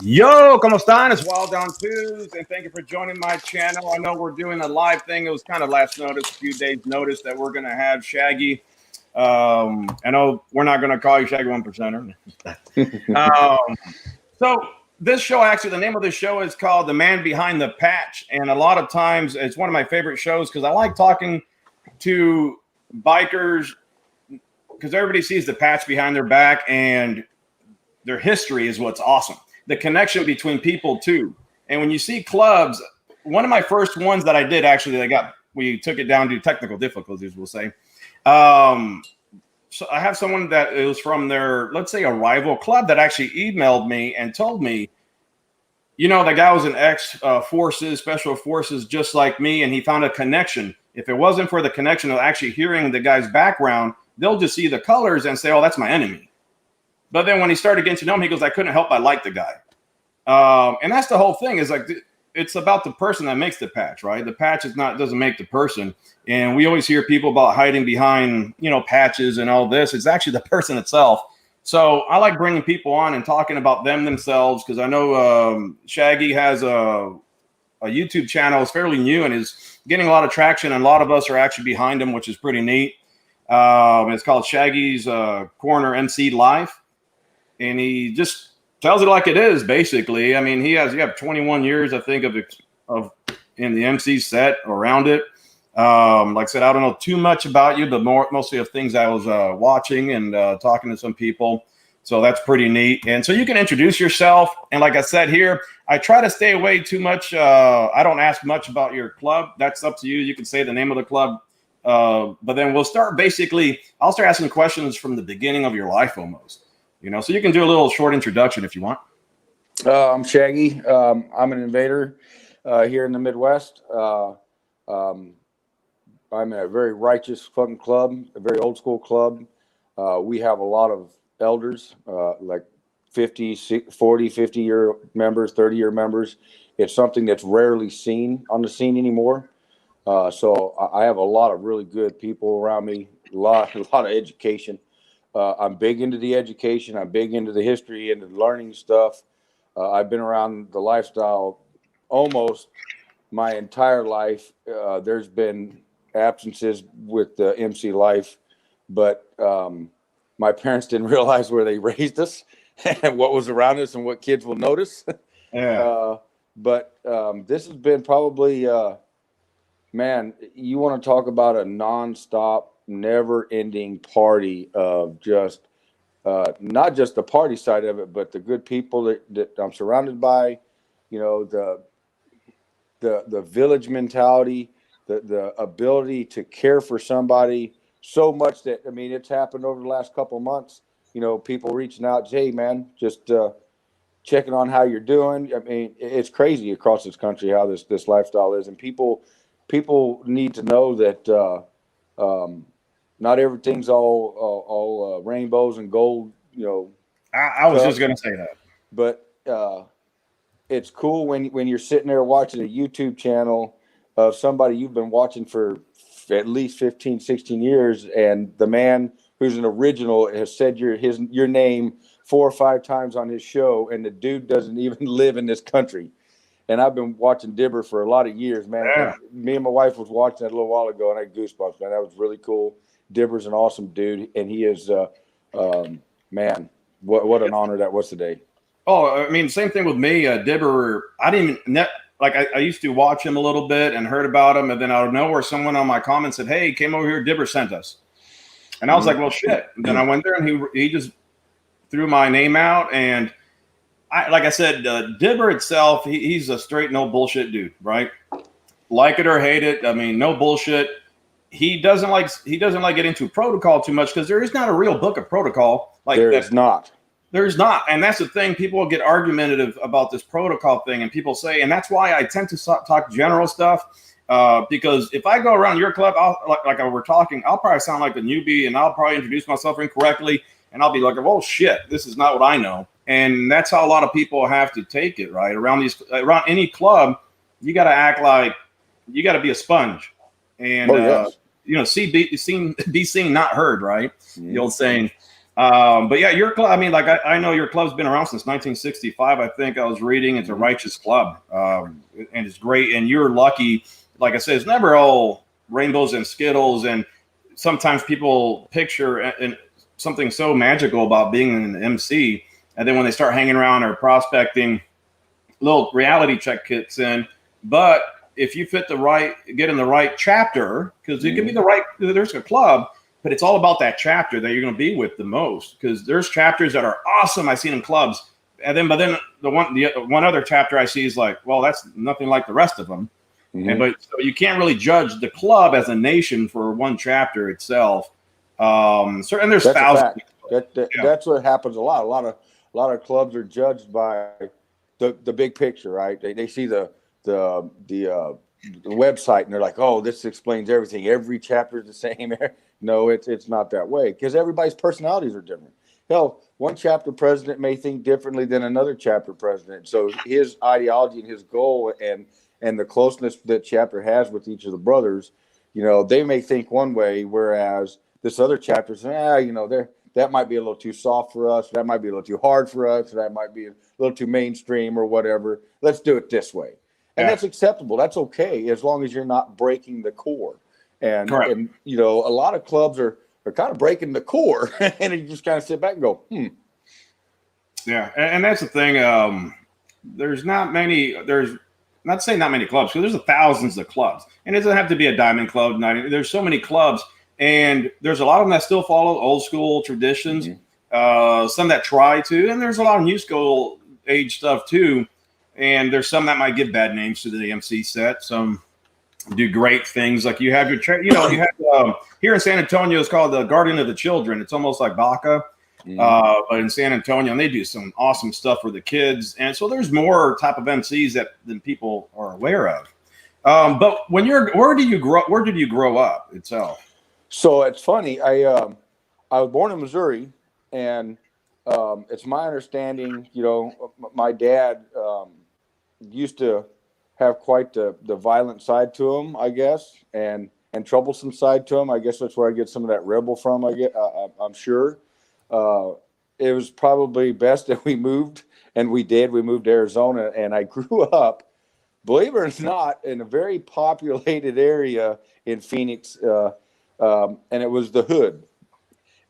Yo, ¿cómo están? It's Wild Down Twos, and thank you for joining my channel. I know we're doing a live thing. It was kind of last notice, a few days notice that we're going to have Shaggy. I know we're not going to call you Shaggy 1%er. So this show, actually, the name of this show is called The Man Behind the Patch. And a lot of times it's one of my favorite shows because I like talking to bikers because everybody sees the patch behind their back and their history is what's awesome. The connection between people too. And when you see clubs, one of my first ones that I did actually, we took it down to technical difficulties, we'll say. So I have someone that it was from their, let's say, a rival club that actually emailed me and told me, you know, the guy was an ex-forces, special forces, just like me, and he found a connection. If it wasn't for the connection of actually hearing the guy's background, they'll just see the colors and say, oh, that's my enemy. But then when he started getting to know him, he goes, I couldn't help but like the guy. And that's the whole thing is like, it's about the person that makes the patch, right? The patch doesn't make the person. And we always hear people about hiding behind, you know, patches and all this. It's actually the person itself. So I like bringing people on and talking about themselves because I know Shaggy has a YouTube channel. It's fairly new and is getting a lot of traction. And a lot of us are actually behind him, which is pretty neat. It's called Shaggy's Corner MC Life. And he just tells it like it is, basically. I mean, you have 21 years, I think, of in the MC set around it. Like I said, I don't know too much about you, but mostly of things I was watching and talking to some people. So that's pretty neat. And so you can introduce yourself. And like I said here, I try to stay away too much. I don't ask much about your club. That's up to you. You can say the name of the club. But then we'll start I'll start asking questions from the beginning of your life almost. You know, so you can do a little short introduction if you want. I'm Shaggy. I'm an invader here in the Midwest. I'm a very righteous fucking club, a very old school club. We have a lot of elders, like 50, 40, 50-year members, 30-year members. It's something that's rarely seen on the scene anymore. So I have a lot of really good people around me, a lot of education. I'm big into the education. I'm big into the history and the learning stuff. I've been around the lifestyle almost my entire life. There's been absences with the MC Life, but my parents didn't realize where they raised us and what was around us and what kids will notice. Yeah. But this has been probably, man, you want to talk about a nonstop, never-ending party of just not just the party side of it, but the good people that I'm surrounded by. You know, the village mentality, the ability to care for somebody so much that, I mean, it's happened over the last couple of months. You know, people reaching out, hey man, just checking on how you're doing. I mean, it's crazy across this country how this lifestyle is, and people need to know that not everything's all rainbows and gold. You know, I was just gonna say that, but it's cool when you're sitting there watching a YouTube channel of somebody you've been watching for at least 15, 16 years, and the man who's an original has said your name 4 or 5 times on his show, and the dude doesn't even live in this country. And I've been watching Dibber for a lot of years, man. Yeah. Me and my wife was watching that a little while ago, and I had goosebumps, man. That was really cool. Dibber's an awesome dude, and he is, man, what an honor that was today. Oh, I mean, same thing with me. Dibber, I didn't even I used to watch him a little bit and heard about him, and then out of nowhere, someone on my comment said, "Hey, came over here. Dibber sent us," and I was like, "Well, shit." And then I went there, and he just threw my name out, and like I said, Dibber itself, he's a straight no bullshit dude, right? Like it or hate it, I mean, no bullshit. He doesn't like getting into protocol too much because there is not a real book of protocol. Like there is not. There's not, and that's the thing. People will get argumentative about this protocol thing, and people say, and that's why I tend to talk general stuff. Because if I go around your club, like we're talking, I'll probably sound like a newbie, and I'll probably introduce myself incorrectly, and I'll be like, "Oh shit, this is not what I know." And that's how a lot of people have to take it, right? Around any club, you got to act like you got to be a sponge, and yes. you know, be seen, not heard, right? The old saying. But yeah, your club. I mean, like I know your club's been around since 1965. I think I was reading it's a righteous club, and it's great. And you're lucky. Like I said, it's never all rainbows and skittles. And sometimes people picture and something so magical about being an MC, and then when they start hanging around or prospecting, little reality check kicks in. But if you get in the right chapter, because it can be there's a club, but it's all about that chapter that you're going to be with the most. Because there's chapters that are awesome I've seen in clubs, but then the one other chapter I see is like, well, that's nothing like the rest of them. But so you can't really judge the club as a nation for one chapter itself. And there's that's thousands. That's what happens a lot. A lot of clubs are judged by the big picture, right? They see the website and they're like, oh, this explains everything. Every chapter is the same. No, it's not that way, because everybody's personalities are different. Hell, one chapter president may think differently than another chapter president. So his ideology and his goal and the closeness that chapter has with each of the brothers, they may think one way, whereas this other chapter says, that might be a little too soft for us. That might be a little too hard for us. That might be a little too mainstream or whatever. Let's do it this way. And that's acceptable. That's okay, as long as you're not breaking the core. And a lot of clubs are kind of breaking the core, and you just kind of sit back and go, Yeah, and that's the thing. There's not saying not many clubs, because there's thousands of clubs, and it doesn't have to be a diamond club. There's so many clubs, and there's a lot of them that still follow old school traditions. Some that try to, and there's a lot of new school age stuff too. And there's some that might give bad names to the MC set. Some do great things, like you have here in San Antonio, it's called the Guardian of the Children. It's almost like Baca, but in San Antonio, and they do some awesome stuff for the kids. And so there's more type of MCs than people are aware of. But where did you grow up itself? So it's funny. I was born in Missouri, and it's my understanding, my dad used to have quite the violent side to him, I guess, and troublesome side to him. I guess that's where I get some of that rebel from. I'm sure. It was probably best that we moved, and we did. We moved to Arizona, and I grew up, believe it or not, in a very populated area in Phoenix, and it was the hood.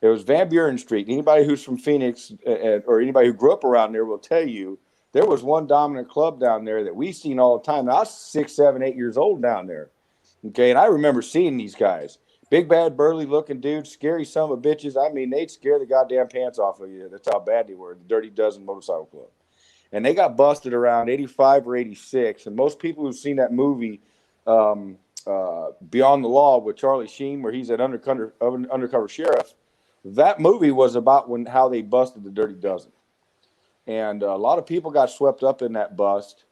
It was Van Buren Street. Anybody who's from Phoenix or anybody who grew up around there will tell you there was one dominant club down there that we seen all the time. I was 6, 7, 8 years old down there. Okay, and I remember seeing these guys. Big, bad, burly-looking dudes, scary son of a bitches. I mean, they'd scare the goddamn pants off of you. That's how bad they were, the Dirty Dozen Motorcycle Club. And they got busted around 85 or 86. And most people who've seen that movie, Beyond the Law with Charlie Sheen, where he's an undercover sheriff, that movie was about how they busted the Dirty Dozen. And a lot of people got swept up in that bust.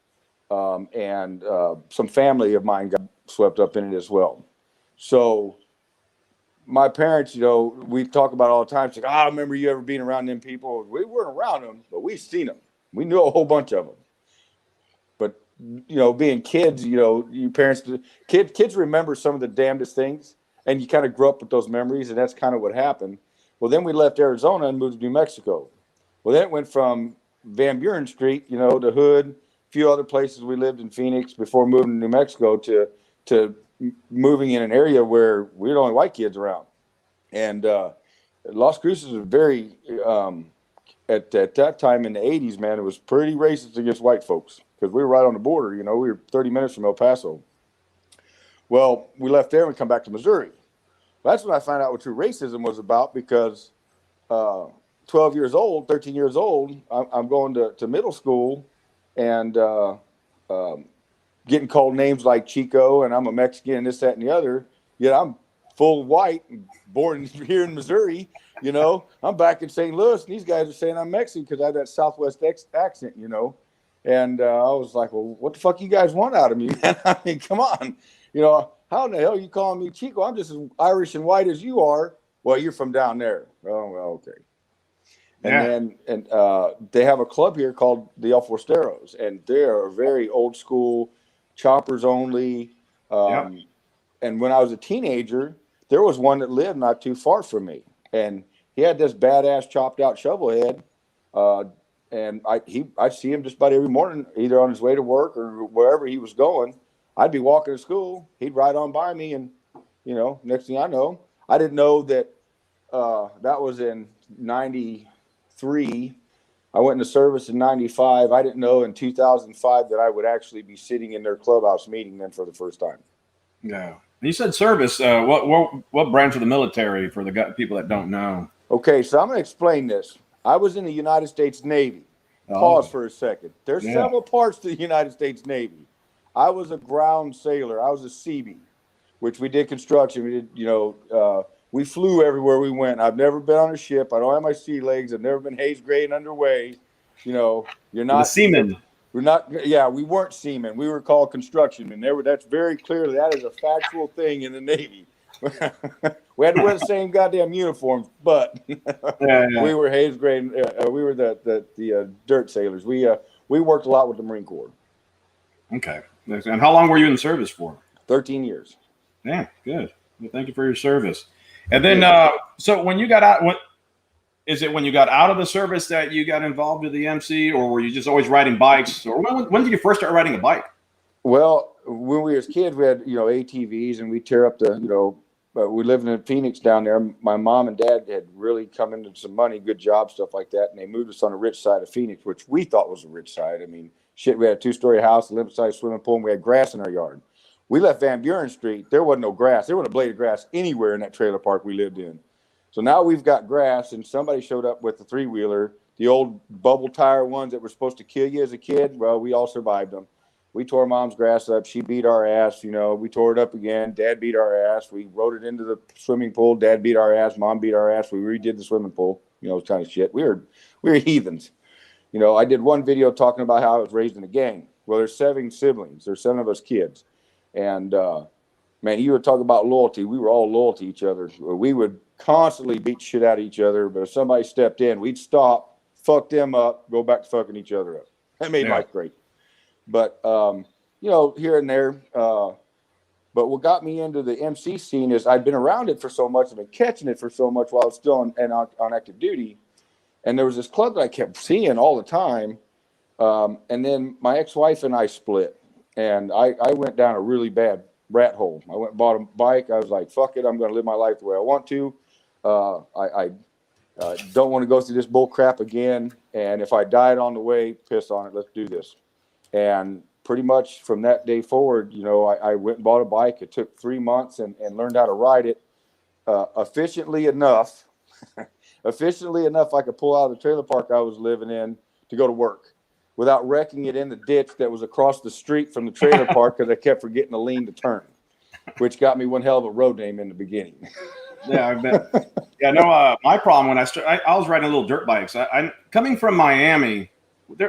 And some family of mine got swept up in it as well. So my parents, we talk about it all the time. It's like, I remember you ever being around them people. We weren't around them, but we've seen them. We knew a whole bunch of them. But, being kids, your parents, kids remember some of the damnedest things, and you kind of grew up with those memories, and that's kind of what happened. Well, then we left Arizona and moved to New Mexico. Well, then it went from Van Buren Street, the hood, a few other places we lived in Phoenix before moving to New Mexico to moving in an area where we were the only white kids around. And Las Cruces was very, at that time in the 80s, man, it was pretty racist against white folks because we were right on the border. We were 30 minutes from El Paso. Well, we left there and we come back to Missouri. That's when I found out what true racism was about, because 13 years old, I'm going to middle school and getting called names like Chico, and I'm a Mexican, this, that, and the other. Yet I'm full white and born here in Missouri. I'm back in St. Louis, and these guys are saying I'm Mexican because I have that Southwest accent, And I was like, well, what the fuck you guys want out of me, man? I mean, come on. How in the hell are you calling me Chico? I'm just as Irish and white as you are. Well, you're from down there. Oh, well, okay. And then they have a club here called the El Forsteros, and they're very old school, choppers only. And when I was a teenager, there was one that lived not too far from me, and he had this badass chopped out shovel head. And I'd see him just about every morning, either on his way to work or wherever he was going. I'd be walking to school. He'd ride on by me, and next thing I know, I didn't know that that was in '93. I went into service in '95. I didn't know in 2005 that I would actually be sitting in their clubhouse meeting them for the first time. Yeah. You said service. What branch of the military for the people that don't know? Okay, so I'm going to explain this. I was in the United States Navy. Pause for a second. There's several parts to the United States Navy. I was a ground sailor. I was a Seabee, which we did construction. We did, we flew everywhere we went. I've never been on a ship. I don't have my sea legs. I've never been haze gray and underway. You're not the seamen. We're not. Yeah, we weren't seamen. We were called construction men. That's very clearly, that is a factual thing in the Navy. We had to wear the same goddamn uniforms, but we were haze gray. We were the dirt sailors. We worked a lot with the Marine Corps. Okay. And how long were you in service for? 13 years. Yeah, good. Well, thank you for your service. And then, so when you got out, is it when you got out of the service that you got involved with the MC, or were you just always riding bikes? Or when did you first start riding a bike? Well, when we was kids, we had ATVs, and we tear up the we lived in Phoenix down there. My mom and dad had really come into some money, good job, stuff like that, and they moved us on the rich side of Phoenix, which we thought was a rich side. I mean, shit, we had a 2-story house, a living-sized swimming pool, and we had grass in our yard. We left Van Buren Street. There wasn't no grass. There wasn't a blade of grass anywhere in that trailer park we lived in. So now we've got grass, and somebody showed up with a 3-wheeler, the old bubble tire ones that were supposed to kill you as a kid. Well, we all survived them. We tore Mom's grass up. She beat our ass. We tore it up again. Dad beat our ass. We rode it into the swimming pool. Dad beat our ass. Mom beat our ass. We redid the swimming pool. Kind of shit. We were heathens. I did one video talking about how I was raised in a gang. Well, there's 7 siblings. There's 7 of us kids. And, man, you would talk about loyalty. We were all loyal to each other. We would constantly beat shit out of each other. But if somebody stepped in, we'd stop, fuck them up, go back to fucking each other up. That made life great. But, here and there. But what got me into the MC scene is I'd been around it for so much. I've been catching it for so much while I was still on active duty. And there was this club that I kept seeing all the time. And then my ex-wife and I split. And I went down a really bad rat hole. I went and bought a bike. I was like, fuck it. I'm going to live my life the way I want to. I don't want to go through this bull crap again. And if I died on the way, piss on it. Let's do this. And pretty much from that day forward, I went and bought a bike. It took 3 months and learned how to ride it efficiently enough. Efficiently enough, I could pull out of the trailer park I was living in to go to work without wrecking it in the ditch that was across the street from the trailer park because I kept forgetting to lean to turn, which got me one hell of a road name in the beginning. Yeah, I bet. Yeah, no, my problem when I was riding little dirt bikes. I coming from Miami,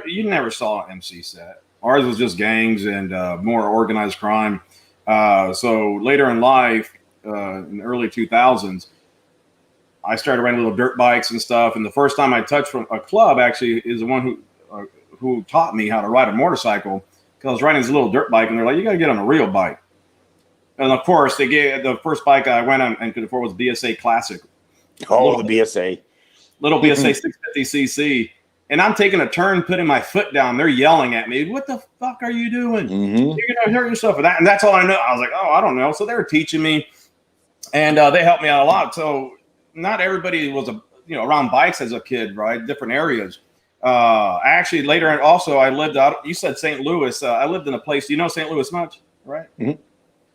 you never saw an MC set. Ours was just gangs and more organized crime. So later in life, in the early 2000s, I started riding little dirt bikes and stuff. And the first time I touched from a club actually is the one who taught me how to ride a motorcycle, because I was riding this little dirt bike, and they're like, you got to get on a real bike. And of course, they gave the first bike I went on and could afford was BSA Classic. Oh, the BSA. Little BSA 650cc. And I'm taking a turn, putting my foot down. They're yelling at me, what the fuck are you doing? Mm-hmm. You're going to hurt yourself with that. And that's all I know. I was like, oh, I don't know. So they were teaching me, and they helped me out a lot. So not everybody was around bikes as a kid, right? Different areas. Actually, later on, also, I lived out. You said St. Louis. I lived in a place. You know St. Louis much, right? Mm-hmm.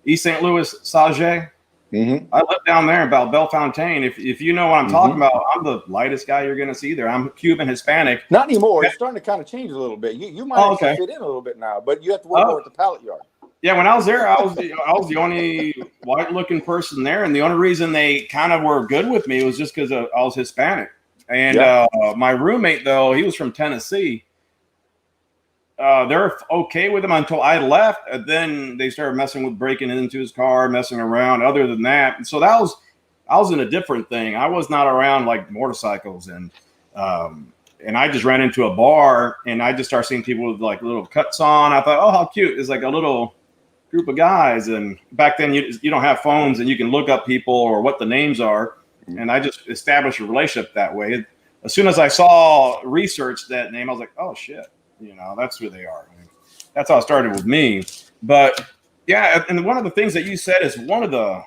East St. Louis, Sauget. Mm-hmm. I lived down there about Bellefontaine. If you know what I'm talking about, I'm the lightest guy you're going to see there. I'm Cuban Hispanic. Not anymore. It's starting to kind of change a little bit. You might actually fit in a little bit now, but you have to work more at the pallet yard. Yeah, when I was there, I was the only white-looking person there, and the only reason they kind of were good with me was just because I was Hispanic. And my roommate, though, he was from Tennessee. They're okay with him until I left. And then they started messing with breaking into his car, messing around. Other than that, and so I was in a different thing. I was not around like motorcycles, and I just ran into a bar, and I just started seeing people with like little cuts on. I thought, oh, how cute! It's like a little group of guys. And back then, you don't have phones, and you can look up people or what the names are. And I just established a relationship that way. As soon as I saw research that name, I was like, oh shit, that's who they are. That's how it started with me. But yeah, and one of the things that you said is one of the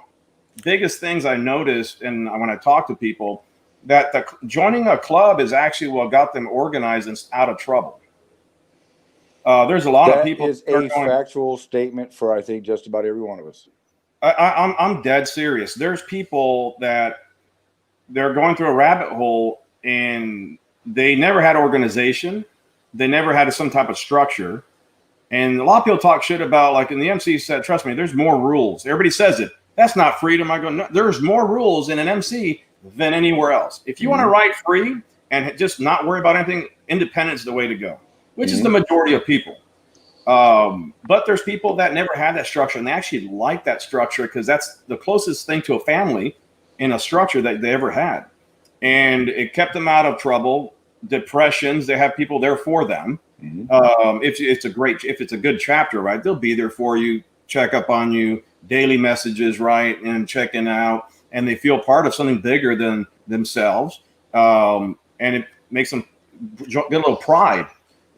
biggest things I noticed, and when I talk to people, that joining a club is actually what got them organized and out of trouble. There's a lot of people. That is a factual statement for, I think, just about every one of us. I'm dead serious. There's people that they're going through a rabbit hole and they never had organization. They never had some type of structure. And a lot of people talk shit about, like, and the MC said, trust me, there's more rules. Everybody says it. That's not freedom. I go, no, there's more rules in an MC than anywhere else. If you want to write free and just not worry about anything, independence is the way to go, which is the majority of people. But there's people that never had that structure, and they actually like that structure because that's the closest thing to a family in a structure that they ever had. And it kept them out of trouble, depressions. They have people there for them. If it's a good chapter, right, they'll be there for you, check up on you, daily messages, right, and checking out, and they feel part of something bigger than themselves. And it makes them get a little pride.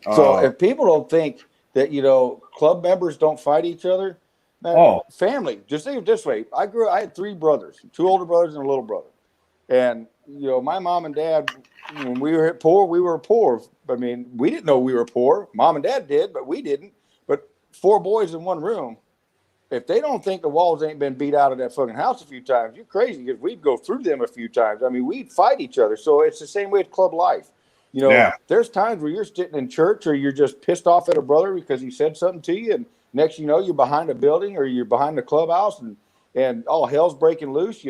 So if people don't think that, club members don't fight each other, man, family, just think of it this way. I had 3 brothers, 2 older brothers and a little brother. And, my mom and dad, when we were poor, we were poor. I mean, we didn't know we were poor. Mom and dad did, but we didn't. But 4 boys in one room. If they don't think the walls ain't been beat out of that fucking house a few times, you're crazy, because we'd go through them a few times. I mean, we'd fight each other. So it's the same way with club life. There's times where you're sitting in church or you're just pissed off at a brother because he said something to you. And next you know, you're behind a building or you're behind the clubhouse and all hell's breaking loose.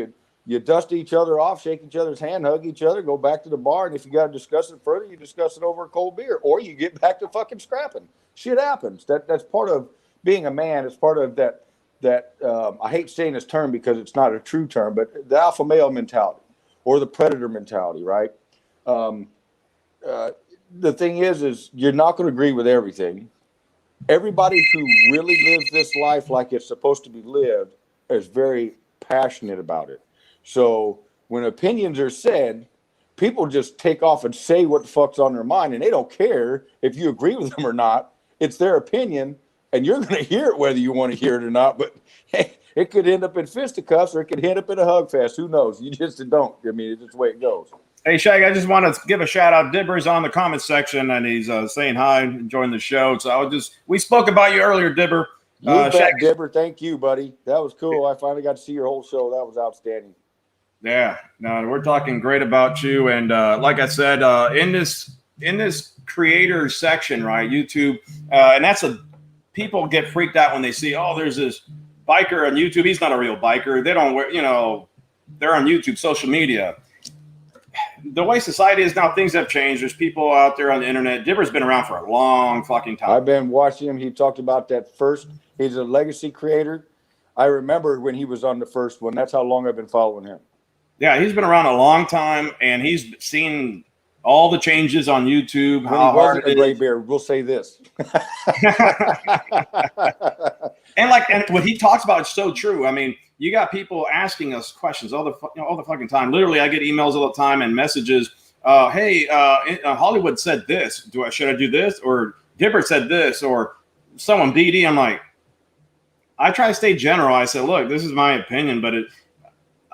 You dust each other off, shake each other's hand, hug each other, go back to the bar. And if you got to discuss it further, you discuss it over a cold beer, or you get back to fucking scrapping. Shit happens. That's part of being a man. It's part of that I hate saying this term because it's not a true term, but the alpha male mentality or the predator mentality, right? The thing is you're not going to agree with everything. Everybody who really lives this life like it's supposed to be lived is very passionate about it. So when opinions are said, people just take off and say what the fuck's on their mind, and they don't care if you agree with them or not. It's their opinion, and you're going to hear it whether you want to hear it or not. But hey, it could end up in fisticuffs or it could end up in a hug fest. Who knows? You just don't. I mean, it's just the way it goes. Hey, Shaggy, I just want to give a shout out. Dibber's on the comment section, and he's saying hi, enjoying the show. So we spoke about you earlier, Dibber. You bet, Dibber. Thank you, buddy. That was cool. I finally got to see your whole show. That was outstanding. Yeah, no, we're talking great about you. And like I said, in this creator section, right, YouTube, and people get freaked out when they see, there's this biker on YouTube. He's not a real biker. They don't wear, they're on YouTube, social media. The way society is now, things have changed. There's people out there on the internet. Dibber's been around for a long fucking time. I've been watching him. He talked about that first. He's a legacy creator. I remember when he was on the first one. That's how long I've been following him. Yeah, he's been around a long time, and he's seen all the changes on YouTube. When how he wasn't a gray bear, we'll say this. And what he talks about is so true. I mean, you got people asking us questions all the fucking time. Literally, I get emails all the time and messages. Hey, Hollywood said this. Should I do this? Or Dibber said this, or someone BD. I'm like, I try to stay general. I said, look, this is my opinion, but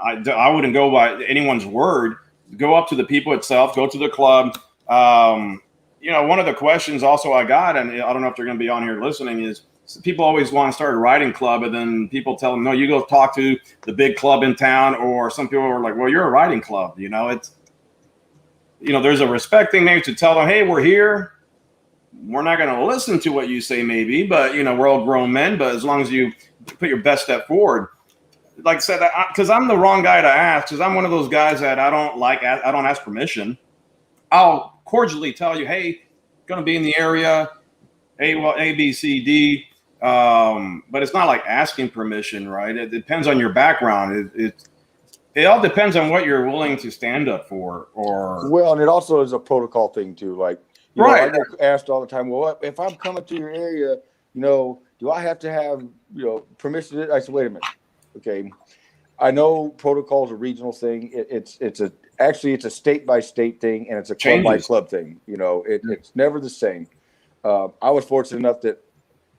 I wouldn't go by anyone's word. Go up to the people itself. Go to the club. One of the questions also I got, and I don't know if they're going to be on here listening, is people always want to start a riding club, and then people tell them, no, you go talk to the big club in town. Or some people are like, well, you're a riding club. It's, there's a respect thing maybe to tell them, hey, we're here. We're not going to listen to what you say maybe, but, we're all grown men. But as long as you put your best step forward, like I said, because I'm the wrong guy to ask, because I'm one of those guys that I don't ask permission. I'll cordially tell you, hey, going to be in the area, A, B, C, D. But it's not like asking permission, right? It depends on your background. It all depends on what you're willing to stand up for. Well, and it also is a protocol thing too. Like, I get asked all the time, well, if I'm coming to your area, do I have to have, permission? I said, wait a minute. Okay. I know protocol is a regional thing. It's a state by state thing, and it's a club by club thing. You know, it's never the same. I was fortunate enough that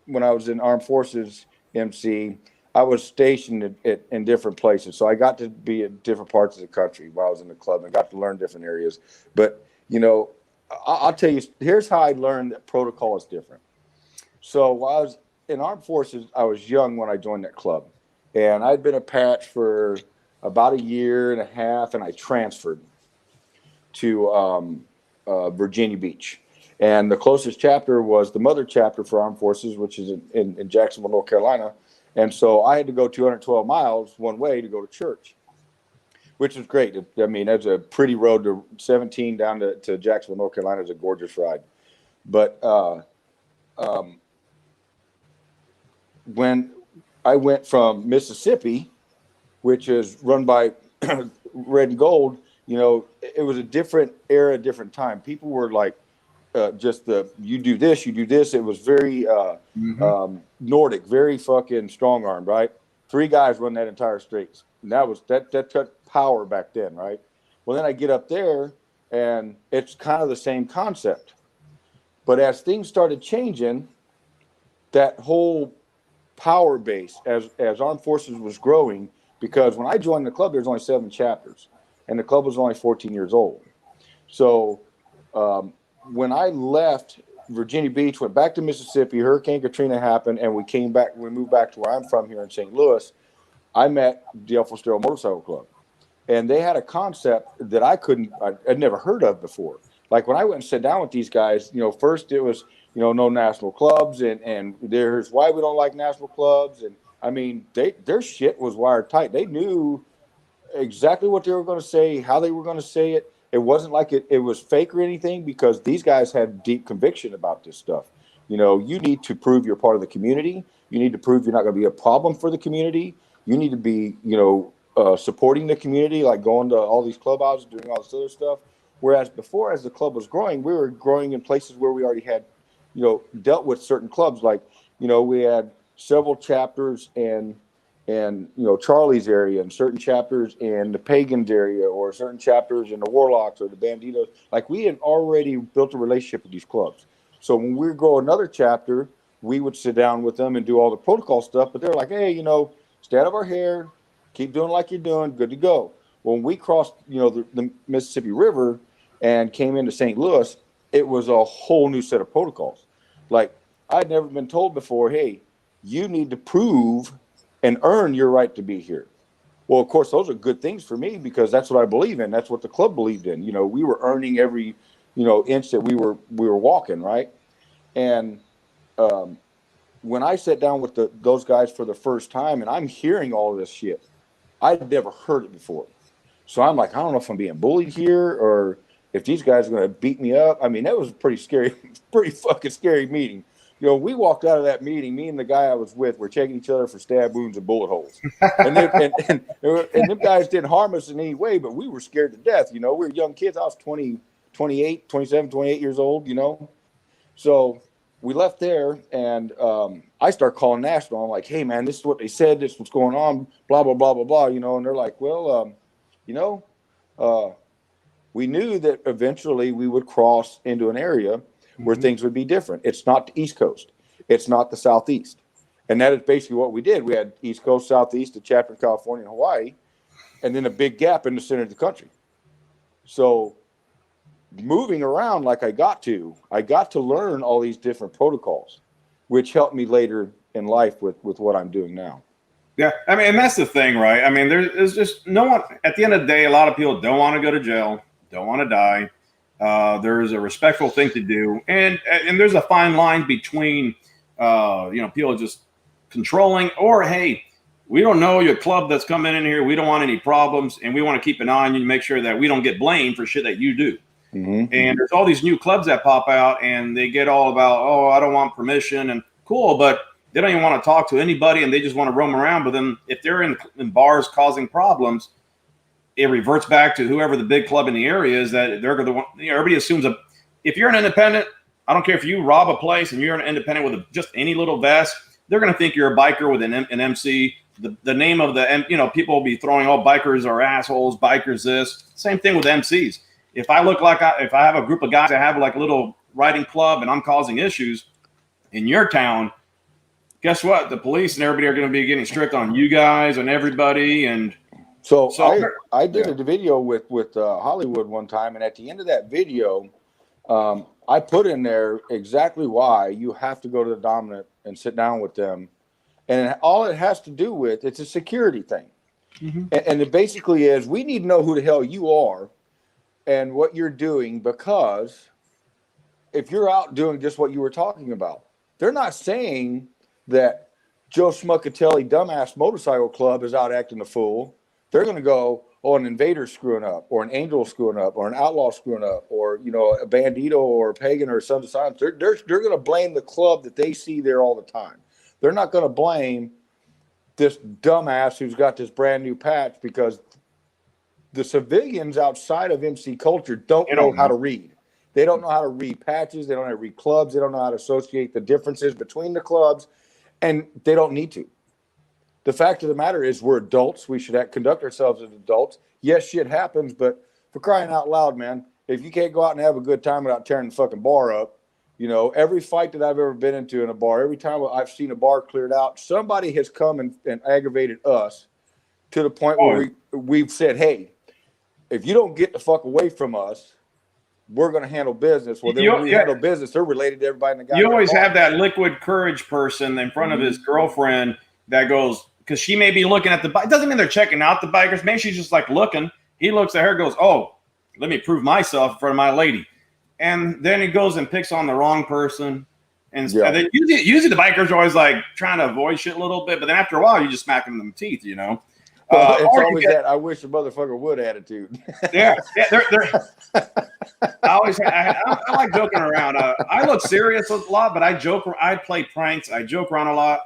when I was in Armed Forces MC, I was stationed in different places, so I got to be in different parts of the country while I was in the club and got to learn different areas. But you know, I'll tell you, here's how I learned that protocol is different. So while I was in Armed Forces, I was young when I joined that club, and I'd been a patch for about a year and a half, and I transferred to Virginia Beach. And the closest chapter was the mother chapter for Armed Forces, which is in Jacksonville, North Carolina. And so I had to go 212 miles one way to go to church, which was great. I mean, that's a pretty road to 17 down to Jacksonville, North Carolina is a gorgeous ride. But when I went from Mississippi, which is run by Red and Gold, you know, it was a different era, different time. People were like, you do this. It was very Nordic, very fucking strong armed, right? 3 guys run that entire straits. And that took power back then, right? Well, then I get up there and it's kind of the same concept. But as things started changing, that whole power base as Armed Forces was growing, because when I joined the club, there was only 7 chapters and the club was only 14 years old. So, when I left Virginia Beach, went back to Mississippi, Hurricane Katrina happened, and we moved back to where I'm from here in St. Louis. I met the El Fostero Motorcycle Club, and they had a concept that I'd never heard of before. Like when I went and sat down with these guys, you know, first it was, you know, no national clubs, and there's why we don't like national clubs. And I mean, their shit was wired tight. They knew exactly what they were going to say, how they were going to say it. It wasn't like it was fake or anything, because these guys had deep conviction about this stuff. You know, you need to prove you're part of the community. You need to prove you're not going to be a problem for the community. You need to be, you know, supporting the community, like going to all these clubhouses, doing all this other stuff. Whereas before, as the club was growing, we were growing in places where we already had, you know, dealt with certain clubs. Like, you know, we had several chapters and you know, Charlie's area, and certain chapters in the Pagans area, or certain chapters in the Warlocks or the Banditos. Like, we had already built a relationship with these clubs. So when we grow another chapter, we would sit down with them and do all the protocol stuff. But they're like, hey, you know, stay out of our hair, keep doing like you're doing, good to go. When we crossed, you know, the Mississippi River and came into St. Louis, it was a whole new set of protocols. Like, I'd never been told before, hey, you need to prove and earn your right to be here. Well, of course, those are good things for me, because that's what I believe in. That's what the club believed in. You know, we were earning every, you know, inch that we were walking, right? And when I sat down with those guys for the first time, and I'm hearing all of this shit, I'd never heard it before. So I'm like, I don't know if I'm being bullied here or if these guys are going to beat me up. I mean, that was a pretty fucking scary meeting. You know, we walked out of that meeting, me and the guy I was with were checking each other for stab wounds and bullet holes. And them guys didn't harm us in any way, but we were scared to death. You know, we were young kids. I was 28 years old, you know. So we left there, and I start calling National. I'm like, hey, man, this is what they said. This is what's going on, blah, blah, blah, blah, blah, you know. And they're like, well, you know, we knew that eventually we would cross into an area where things would be different. It's not the East Coast. It's not the Southeast. And that is basically what we did. We had East Coast, Southeast, a chapter in California and Hawaii, and then a big gap in the center of the country. So moving around like I got to learn all these different protocols, which helped me later in life with what I'm doing now. Yeah, I mean, and that's the thing, right? I mean, there's just no one, at the end of the day, a lot of people don't want to go to jail, don't want to die. There's a respectful thing to do, and there's a fine line between, you know, people just controlling, or hey, we don't know your club that's coming in here, we don't want any problems, and we want to keep an eye on you to make sure that we don't get blamed for shit that you do. Mm-hmm. And there's all these new clubs that pop out, and they get all about, oh, I don't want permission, and cool, but they don't even want to talk to anybody, and they just want to roam around. But then if they're in bars causing problems, it reverts back to whoever the big club in the area is, that they're going to want, you know, everybody assumes if you're an independent, I don't care if you rob a place and you're an independent with just any little vest, they're going to think you're a biker with an MC. The name of the, you know, people will be throwing, oh, bikers are assholes, bikers this. Same thing with MCs. If I look like if I have a group of guys that have like a little riding club and I'm causing issues in your town, guess what? The police and everybody are going to be getting strict on you guys and everybody. And so I did a video with Hollywood one time, and at the end of that video, I put in there exactly why you have to go to the dominant and sit down with them, and all it has to do with, it's a security thing, and it basically is, we need to know who the hell you are and what you're doing, because if you're out doing just what you were talking about, they're not saying that Joe Schmuckatelli dumbass motorcycle club is out acting a fool. They're going to go, oh, an invader screwing up, or an angel screwing up, or an outlaw screwing up, or, you know, a bandito or a pagan or Sons of Silence. They're going to blame the club that they see there all the time. They're not going to blame this dumbass who's got this brand new patch, because the civilians outside of MC culture don't know how to read. They don't know how to read patches. They don't know how to read clubs. They don't know how to associate the differences between the clubs, and they don't need to. The fact of the matter is, we're adults. We should conduct ourselves as adults. Yes, shit happens, but for crying out loud, man, if you can't go out and have a good time without tearing the fucking bar up, you know, every fight that I've ever been into in a bar, every time I've seen a bar cleared out, somebody has come and aggravated us to the point where we've said, hey, if you don't get the fuck away from us, we're going to handle business. Well, then when we handle business, they're related to everybody in the guy. You always have that liquid courage person in front of his girlfriend that goes, because she may be looking at the bike. Doesn't mean they're checking out the bikers. Maybe she's just like looking. He looks at her, goes, oh, let me prove myself in front of my lady. And then he goes and picks on the wrong person. And then usually the bikers are always like trying to avoid shit a little bit. But then after a while, you just smack them in the teeth, you know. It's always that I wish a motherfucker would attitude. Yeah. I like joking around. I look serious a lot, but I play pranks. I joke around a lot.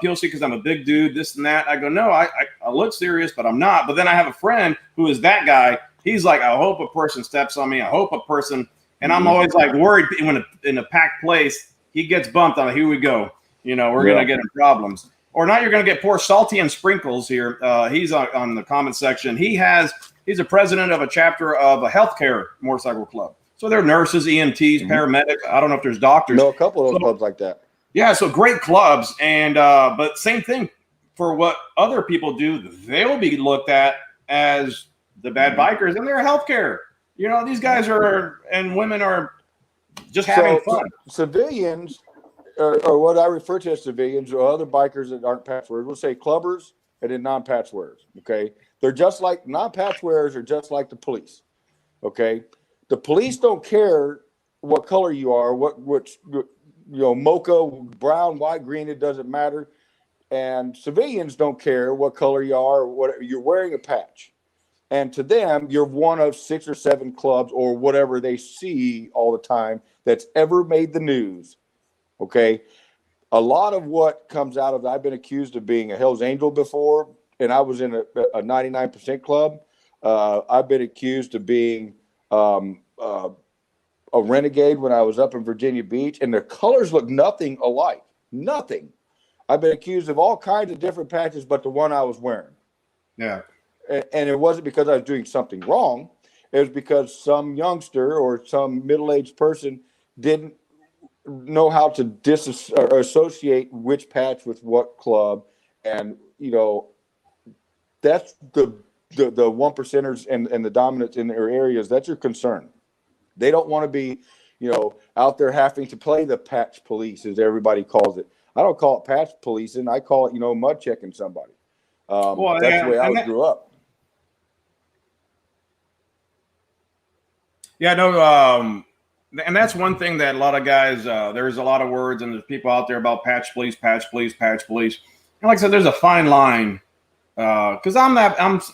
People see because I'm a big dude, this and that. I go, no, I look serious, but I'm not. But then I have a friend who is that guy. He's like, I hope a person steps on me. I hope a person, and I'm always like worried when in a packed place, he gets bumped on. Here we go. You know, we're gonna get in problems. Or not, you're gonna get poor Salty and Sprinkles here. He's on the comment section. He's a president of a chapter of a healthcare motorcycle club. So they're nurses, EMTs, paramedics. I don't know if there's doctors. No, a couple of those clubs like that. Yeah, so great clubs, and but same thing for what other people do. They'll be looked at as the bad bikers, and they're healthcare. You know, these guys are and women are just having fun. Civilians, or what I refer to as civilians, or other bikers that aren't patch wearers, we'll say clubbers and then non-patch wearers. Okay, they're just like non-patch wearers are just like the police. Okay, the police don't care what color you are, which you know, mocha, brown, white, green, it doesn't matter. And civilians don't care what color you are, or what you're wearing a patch. And to them, you're one of 6 or 7 clubs or whatever they see all the time that's ever made the news. Okay. A lot of what comes out of, I've been accused of being a Hell's Angel before, and I was in a 99% club. I've been accused of being a renegade when I was up in Virginia Beach, and their colors look nothing alike. Nothing. I've been accused of all kinds of different patches, but the one I was wearing. Yeah. And it wasn't because I was doing something wrong. It was because some youngster or some middle-aged person didn't know how to associate which patch with what club. And, you know, that's the 1%ers and the dominants in their areas. That's your concern. They don't want to be, you know, out there having to play the patch police, as everybody calls it. I don't call it patch policing. I call it, you know, mud checking somebody. That's the way I grew up. Yeah, no, and that's one thing that a lot of guys, there's a lot of words and there's people out there about patch police, patch police, patch police. And like I said, there's a fine line because I'm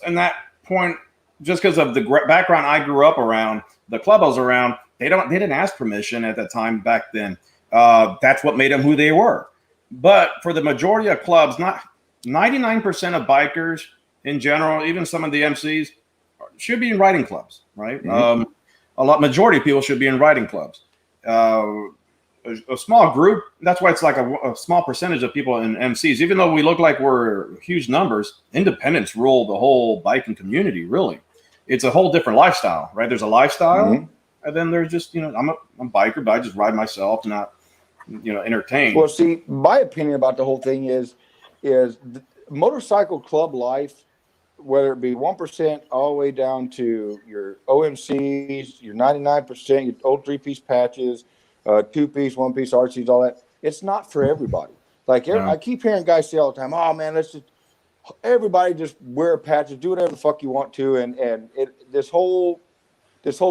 in that point just because of the background I grew up around, the club I was around. They didn't ask permission at that time back then. That's what made them who they were. But for the majority of clubs, not 99% of bikers in general, even some of the MCs should be in riding clubs, right? Mm-hmm. Majority of people should be in riding clubs. a small group. That's why it's like a small percentage of people in MCs. Even though we look like we're huge numbers, independents rule the whole biking community. Really, it's a whole different lifestyle, right? There's a lifestyle, and then there's just I'm a biker, but I just ride myself, not entertain. Well, see, my opinion about the whole thing is motorcycle club life, whether it be 1% all the way down to your OMCs, your 99%, your old 3-piece patches, 2-piece, 1-piece RCs, all that. It's not for everybody. Like I keep hearing guys say all the time, "Oh man, everybody just wear patches, do whatever the fuck you want to," and this whole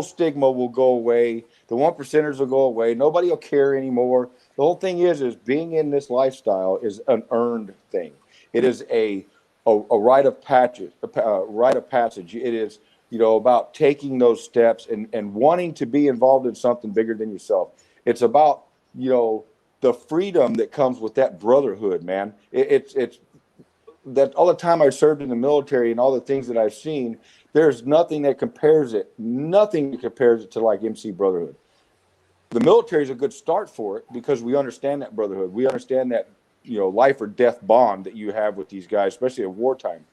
stigma will go away. The 1%ers will go away. Nobody will care anymore. The whole thing is being in this lifestyle is an earned thing. It is a rite of passage. It is, about taking those steps and wanting to be involved in something bigger than yourself. It's about, the freedom that comes with that brotherhood, man. It's that all the time I served in the military and all the things that I've seen, there's nothing that compares it. Nothing that compares it to like MC Brotherhood. The military is a good start for it because we understand that brotherhood. We understand that, life or death bond that you have with these guys, especially at wartime.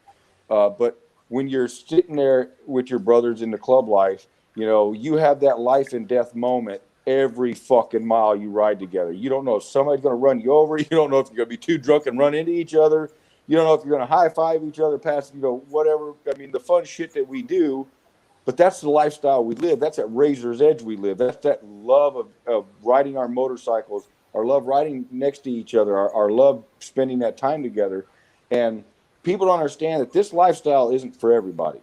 But when you're sitting there with your brothers in the club life, you have that life and death moment every fucking mile you ride together. You don't know if somebody's going to run you over. You don't know if you're going to be too drunk and run into each other. You don't know if you're going to high five each other past, whatever. I mean, the fun shit that we do, but that's the lifestyle we live. That's at razor's edge we live. That's that love of riding our motorcycles, our love riding next to each other, our love spending that time together. And people don't understand that this lifestyle isn't for everybody.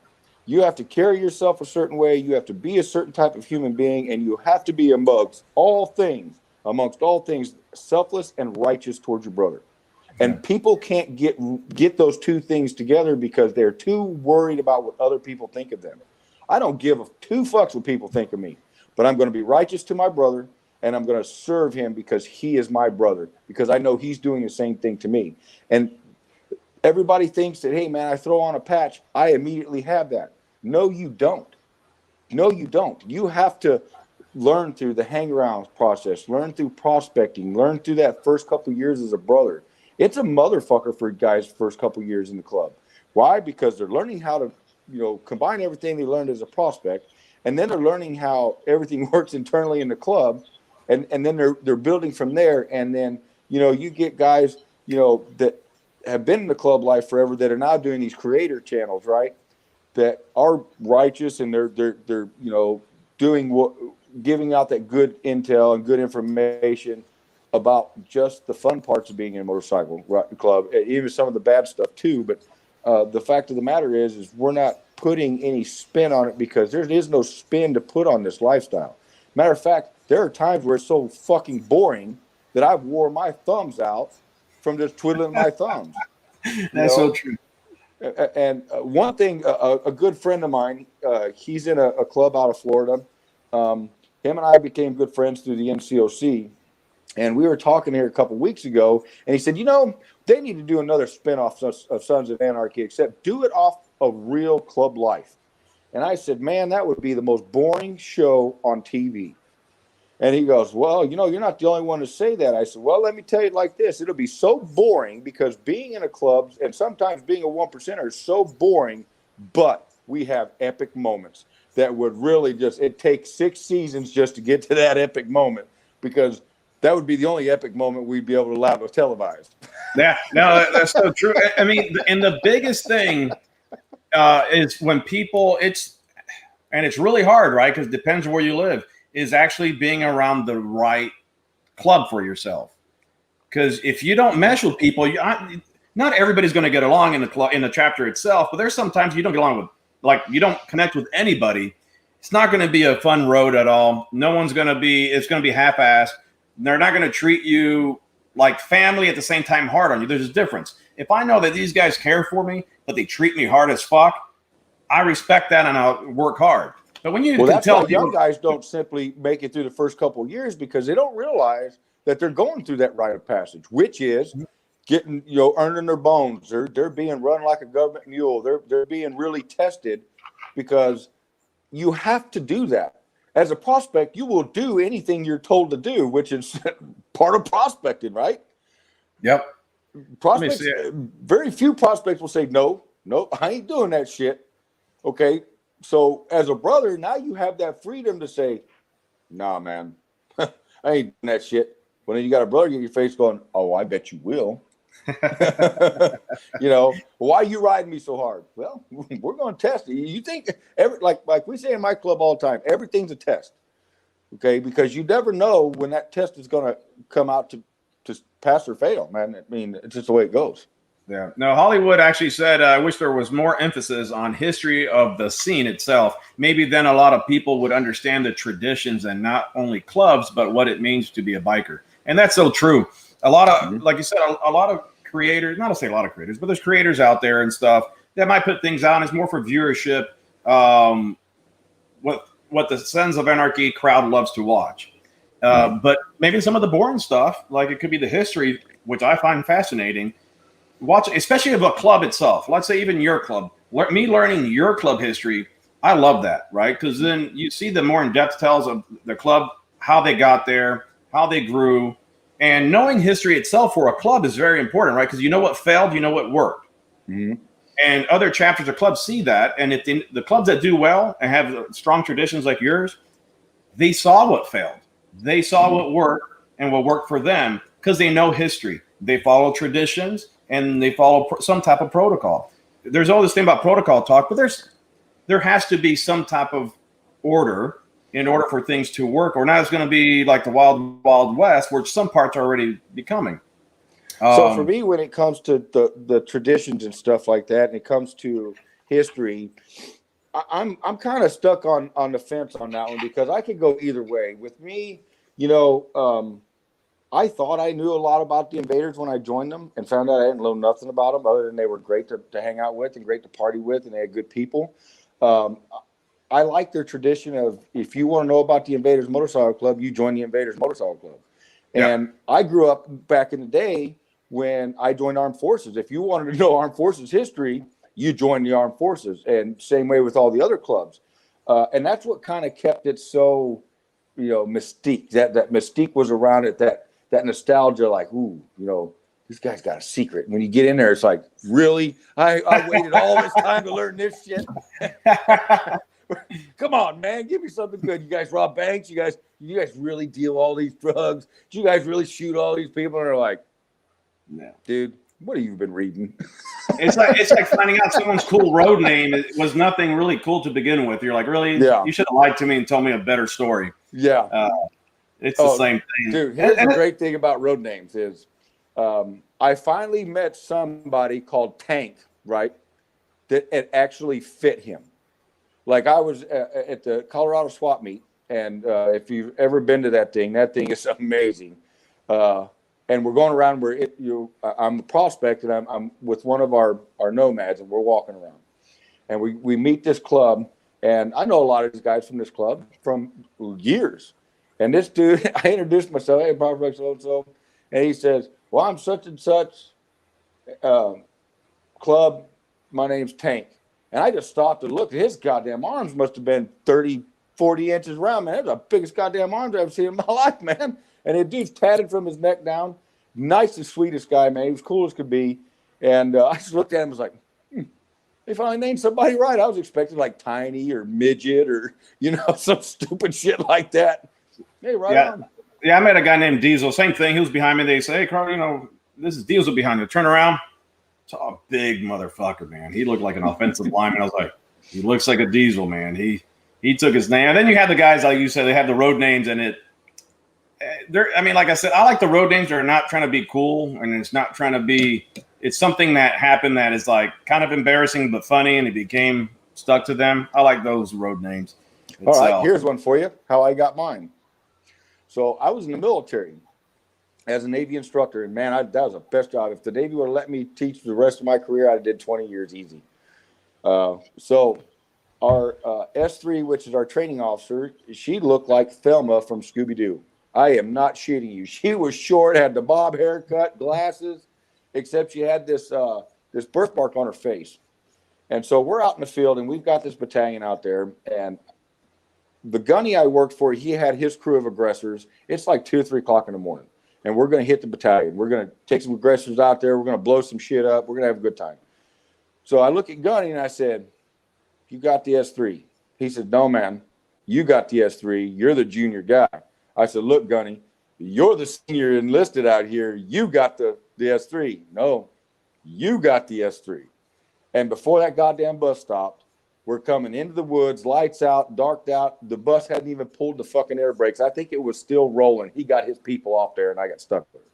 You have to carry yourself a certain way. You have to be a certain type of human being, and you have to be amongst all things, selfless and righteous towards your brother. And people can't get those two things together because they're too worried about what other people think of them. I don't give two fucks what people think of me, but I'm going to be righteous to my brother, and I'm going to serve him because he is my brother, because I know he's doing the same thing to me. And everybody thinks that, hey, man, I throw on a patch, I immediately have that. No, you don't. No, you don't. You have to learn through the hang-around process, learn through prospecting, learn through that first couple of years as a brother. It's a motherfucker for guys' first couple of years in the club. Why? Because they're learning how to, combine everything they learned as a prospect, and then they're learning how everything works internally in the club, and then they're building from there. And then, you get guys, that have been in the club life forever that are now doing these creator channels, right? That are righteous, and they're doing giving out that good intel and good information about just the fun parts of being in a motorcycle club, even some of the bad stuff too. But the fact of the matter is we're not putting any spin on it because there is no spin to put on this lifestyle. Matter of fact, there are times where it's so fucking boring that I've wore my thumbs out from just twiddling my thumbs. That's so true. And one thing, a good friend of mine, he's in a club out of Florida. Him and I became good friends through the NCOC. And we were talking here a couple weeks ago, and he said, they need to do another spinoff of Sons of Anarchy, except do it off of real club life. And I said, man, that would be the most boring show on TV. And he goes, well, you're not the only one to say that. I said, well, let me tell you like this. It'll be so boring because being in a club and sometimes being a 1%er is so boring, but we have epic moments that would really it takes 6 seasons just to get to that epic moment, because that would be the only epic moment we'd be able to allow to televise. Yeah, no, that's so true. I mean, and the biggest thing is when people, it's really hard, right? Because it depends where you live, is actually being around the right club for yourself. Because if you don't mesh with people, not everybody's going to get along in the club, in the chapter itself, but there's sometimes you don't get along with, like, you don't connect with anybody. It's not going to be a fun road at all. No one's going to be, it's going to be half-assed. They're not going to treat you like family at the same time hard on you. There's a difference. If I know that these guys care for me, but they treat me hard as fuck, I respect that and I'll work hard. But when you that's why young guys don't simply make it through the first couple of years, because they don't realize that they're going through that rite of passage, which is getting, earning their bones. They're being run like a government mule. They're being really tested, because you have to do that. as a prospect, you will do anything you're told to do, which is part of prospecting, right? Yep. Prospects, very few prospects will say, no, I ain't doing that shit. Okay. So as a brother, now you have that freedom to say, nah, man, I ain't doing that shit. Well, then you got a brother in your face going, oh, I bet you will. You know, why are you riding me so hard? Well, we're going to test it. You think like we say in my club all the time, everything's a test. Okay. Because you never know when that test is going to come out to pass or fail, man. I mean, it's just the way it goes. Yeah. No, Hollywood actually said, I wish there was more emphasis on history of the scene itself. Maybe then a lot of people would understand the traditions and not only clubs, but what it means to be a biker. And that's so true. A lot of, like you said, a lot of creators, not to say a lot of creators, but there's creators out there and stuff that might put things out. And it's more for viewership. What the Sons of Anarchy crowd loves to watch. But maybe some of the boring stuff, like it could be the history, which I find fascinating. Watch, especially of a club itself. Let's say even your club. Me learning your club history, I love that, right? Because then you see the more in-depth tells of the club, how they got there, how they grew, and knowing history itself for a club is very important, right? Because you know what failed, you know what worked. Mm-hmm. And other chapters of clubs see that, and if the clubs that do well and have strong traditions like yours, they saw what failed. They saw what worked and what worked for them because they know history. They follow traditions and they follow some type of protocol. There's all this thing about protocol talk, but there has to be some type of order in order for things to work, or now it's going to be like the wild, wild west, where some parts are already becoming. So for me, when it comes to the traditions and stuff like that, and it comes to history, I'm kind of stuck on the fence on that one because I could go either way. With me, you know, I thought I knew a lot about the Invaders when I joined them and found out I didn't know nothing about them other than they were great to hang out with and great to party with, and they had good people. I like their tradition of if you want to know about the Invaders Motorcycle Club, you join the Invaders Motorcycle Club. Yeah. And I grew up back in the day when I joined Armed Forces. If you wanted to know Armed Forces history, you joined the Armed Forces, and same way with all the other clubs. And that's what kind of kept it so, you know, mystique. That mystique was around it, that nostalgia, like, ooh, you know, this guy's got a secret. When you get in there, it's like, really? I waited all this time to learn this shit. Come on, man, give me something good. You guys rob banks? You guys really deal all these drugs? Do you guys really shoot all these people? And they're like, no, dude, what have you been reading? It's like finding out someone's cool road name was nothing really cool to begin with. You're like, really? Yeah. You should have lied to me and told me a better story. Yeah. It's the same thing. Dude, here's the great thing about road names is I finally met somebody called Tank, right, that it actually fit him. Like I was at the Colorado swap meet, and if you've ever been to that thing is amazing. And we're going around where I'm a prospect, and I'm with one of our nomads, and we're walking around. And we meet this club, and I know a lot of these guys from this club from years. And this dude, I introduced myself, hey, Firefighter so-and-so, and he says, well, I'm such and such club. My name's Tank. And I just stopped and looked. His goddamn arms must have been 30, 40 inches round, man. That's the biggest goddamn arms I've ever seen in my life, man. And the dude's tatted from his neck down. Nicest, sweetest guy, man. He was cool as could be. And I just looked at him and was like, they finally named somebody right. I was expecting like Tiny or Midget or, you know, some stupid shit like that. Hey, right on. Yeah, I met a guy named Diesel. Same thing. He was behind me. They say, hey, Carl, you know, this is Diesel behind you. Turn around. It's a big motherfucker, man. He looked like an offensive lineman. I was like, he looks like a Diesel, man. He took his name. And then you have the guys, like you said, they have the road names, and I mean, like I said, I like the road names that are not trying to be cool, and it's not trying to be – it's something that happened that is like kind of embarrassing but funny, and it became stuck to them. I like those road names. All right, here's one for you, how I got mine. So I was in the military as a Navy instructor, and man, that was the best job. If the Navy would have let me teach the rest of my career, I'd have did 20 years easy. So our S3, which is our training officer, she looked like Thelma from Scooby-Doo. I am not shitting you. She was short, had the bob haircut, glasses, except she had this birthmark on her face. And so we're out in the field, and we've got this battalion out there, and the gunny I worked for, he had his crew of aggressors. It's like 2 or 3 o'clock in the morning, and we're going to hit the battalion. We're going to take some aggressors out there. We're going to blow some shit up. We're going to have a good time. So I look at Gunny and I said, "You got the S3?" He said, "No, man, you got the S3. You're the junior guy." I said, "Look, Gunny, you're the senior enlisted out here. You got the S3. No, you got the S3." And before that goddamn bus stopped, we're coming into the woods, lights out, darked out. The bus hadn't even pulled the fucking air brakes. I think it was still rolling. He got his people off there, and I got stuck with it.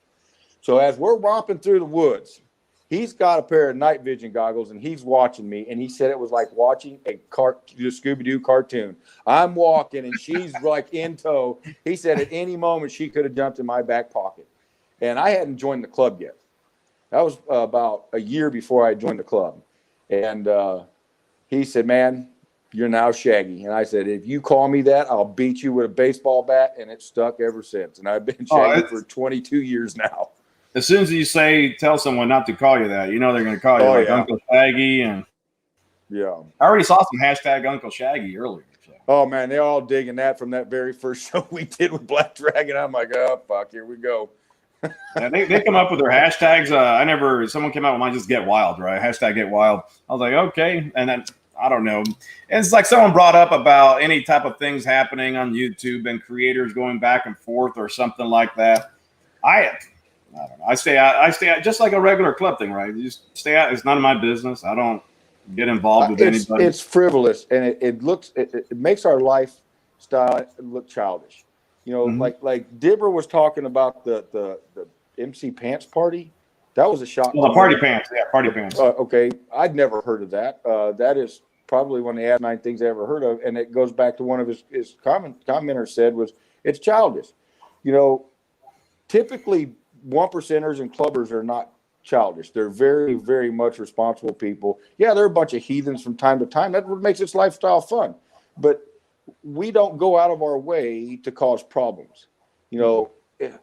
So as we're romping through the woods, he's got a pair of night vision goggles, and he's watching me. And he said it was like watching a Scooby-Doo cartoon. I'm walking, and she's like in tow. He said at any moment she could have jumped in my back pocket. And I hadn't joined the club yet. That was about a year before I joined the club. And he said, "Man, you're now Shaggy." And I said, "If you call me that, I'll beat you with a baseball bat." And it stuck ever since. And I've been Shaggy for 22 years now. As soon as you tell someone not to call you that, you know they're going to call you Uncle Shaggy. And yeah, I already saw some hashtag Uncle Shaggy earlier. So. Oh man, they're all digging that from that very first show we did with Black Dragon. I'm like, oh fuck, here we go. Yeah, they come up with their hashtags. Someone came out with mine, just get wild, right? Hashtag get wild. I was like, okay. And then I don't know. It's like someone brought up about any type of things happening on YouTube and creators going back and forth or something like that. I don't know. I stay out just like a regular club thing, right? You just stay out. It's none of my business. I don't get involved with anybody. It's frivolous, and it makes our lifestyle look childish. You know, like Dibber was talking about the MC Pants party. That was a shock. Well, the party pants, yeah, party pants. Okay, I'd never heard of that. That is probably one of the asinine things I ever heard of, and it goes back to one of his commenters said was it's childish. You know, typically 1%ers and clubbers are not childish. They're very, very much responsible people. Yeah, they're a bunch of heathens from time to time. That's what makes this lifestyle fun. But we don't go out of our way to cause problems. You know,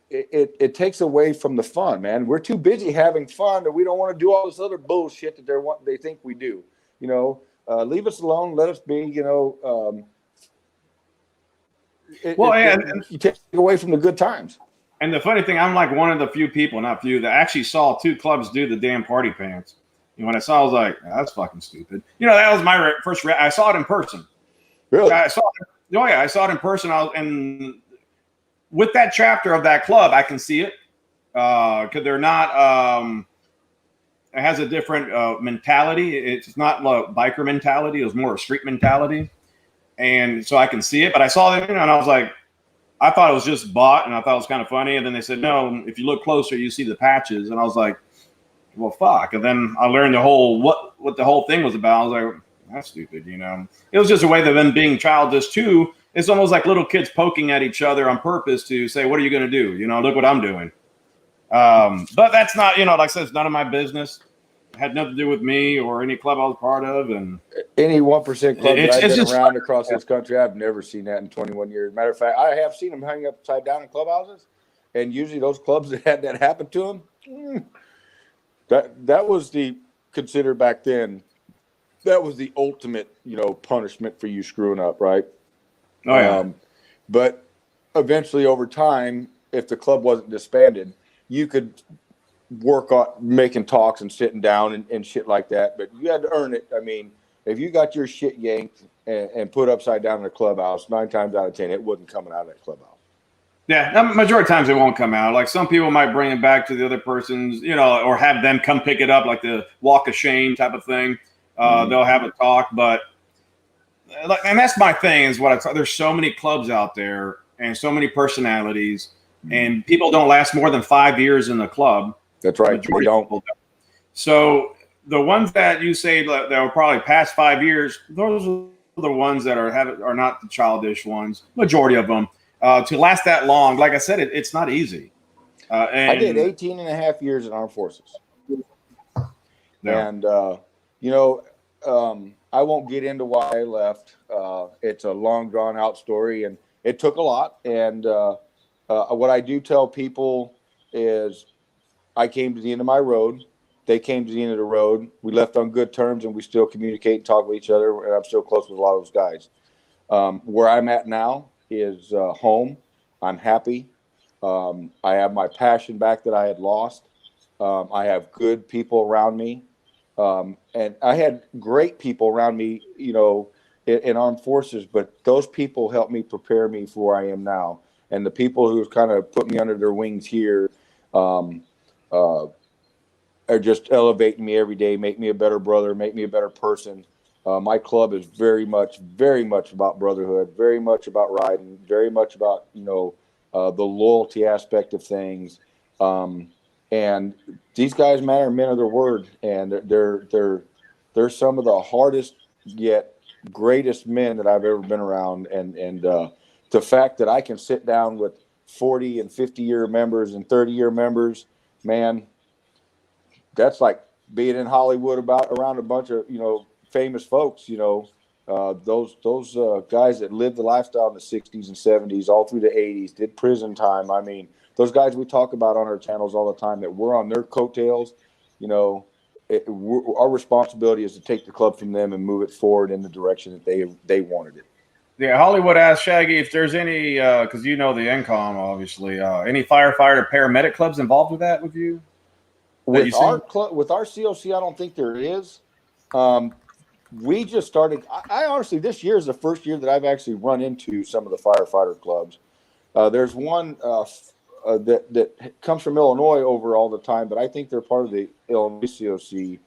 it takes away from the fun, man. We're too busy having fun that we don't want to do all this other bullshit that they think we do. You know, leave us alone. Let us be. You know, you take away from the good times. And the funny thing, I'm like one of the few people, not few, that actually saw 2 clubs do the damn party pants. And when I saw it, I was like, that's fucking stupid. You know, that was my first reaction. I saw it in person. Really? I saw it in person. And with that chapter of that club, I can see it. Because they're not, it has a different mentality. It's not like biker mentality. It was more a street mentality. And so I can see it. But I saw it, and I was like, I thought it was just bought, and I thought it was kind of funny. And then they said, no, if you look closer, you see the patches. And I was like, well, fuck. And then I learned what the whole thing was about. I was like, that's stupid, you know. It was just a way of them being childish, too. It's almost like little kids poking at each other on purpose to say, what are you going to do? You know, look what I'm doing. But that's not, you know, like I said, it's none of my business. It had nothing to do with me or any club I was part of. And any 1% club that I've been around across this country, I've never seen that in 21 years. Matter of fact, I have seen them hang upside down in clubhouses, and usually those clubs that had that happen to them, that was considered back then, that was the ultimate, you know, punishment for you screwing up, right? Oh yeah. But eventually, over time, if the club wasn't disbanded, you could work on making talks and sitting down and shit like that. But you had to earn it. I mean, if you got your shit yanked and put upside down in a clubhouse, 9 times out of 10, it wasn't coming out of that clubhouse. Yeah, majority of times it won't come out. Like some people might bring it back to the other person's, you know, or have them come pick it up, like the walk of shame type of thing. They'll have a talk, but and that's my thing is there's so many clubs out there and so many personalities, and people don't last more than 5 years in the club. That's right. They don't. So the ones that you say that will probably past 5 years, those are the ones that are not the childish ones. Majority of them to last that long. Like I said, it's not easy. And I did 18 and a half years in armed forces. Yeah. And, you know, I won't get into why I left. It's a long, drawn-out story, and it took a lot. And what I do tell people is I came to the end of my road. They came to the end of the road. We left on good terms, and we still communicate and talk with each other, and I'm still close with a lot of those guys. Where I'm at now is home. I'm happy. I have my passion back that I had lost. I have good people around me. And I had great people around me, in armed forces, but those people helped me prepare me for where I am now. And the people who kind of put me under their wings here um, uh, are just elevating me every day, make me a better brother, make me a better person. My club is very much about brotherhood, very much about riding, very much about, the loyalty aspect of things. And these guys, man, are men of their word, and they're some of the hardest yet greatest men that I've ever been around. And the fact that I can sit down with 40 and 50-year members and 30-year members, man, that's like being in Hollywood around a bunch of famous folks. Those guys that lived the lifestyle in the '60s and '70s, all through the '80s, did prison time. I mean, those guys we talk about on our channels all the time that we're on their coattails. Our responsibility is to take the club from them and move it forward in the direction that they wanted it. Yeah, Hollywood asked Shaggy if there's any, because the NCOM, obviously, any firefighter paramedic clubs involved with that with you? With our club, with our COC, I don't think there is. We just started. I honestly, this year is the first year that I've actually run into some of the firefighter clubs. There's one that comes from Illinois over all the time, but I think they're part of the Illinois COC.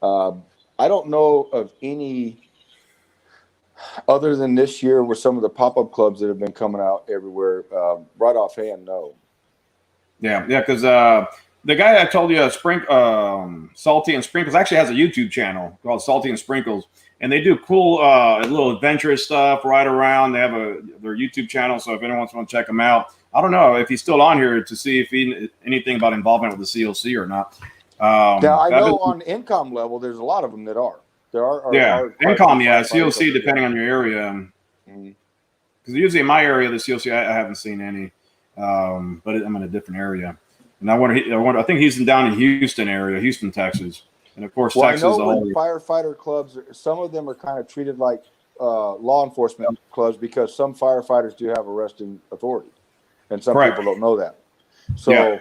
I don't know of any other than this year with some of the pop-up clubs that have been coming out everywhere. Right offhand, no. Yeah, because the guy I told you, Salty and Sprinkles, actually has a YouTube channel called Salty and Sprinkles, and they do cool little adventurous stuff right around. They have their YouTube channel, so if anyone wants to check them out, I don't know if he's still on here to see if anything about involvement with the COC or not. Now I know on income level, there's a lot of them that are. There are income, yeah, COC depending on your area. Because usually in my area, the COC I haven't seen any. But I'm in a different area, and I think he's down in Houston area, Houston, Texas, and of course, Texas. I know with firefighter clubs, some of them are kind of treated like law enforcement clubs because some firefighters do have arresting authority, and some people don't know that. So,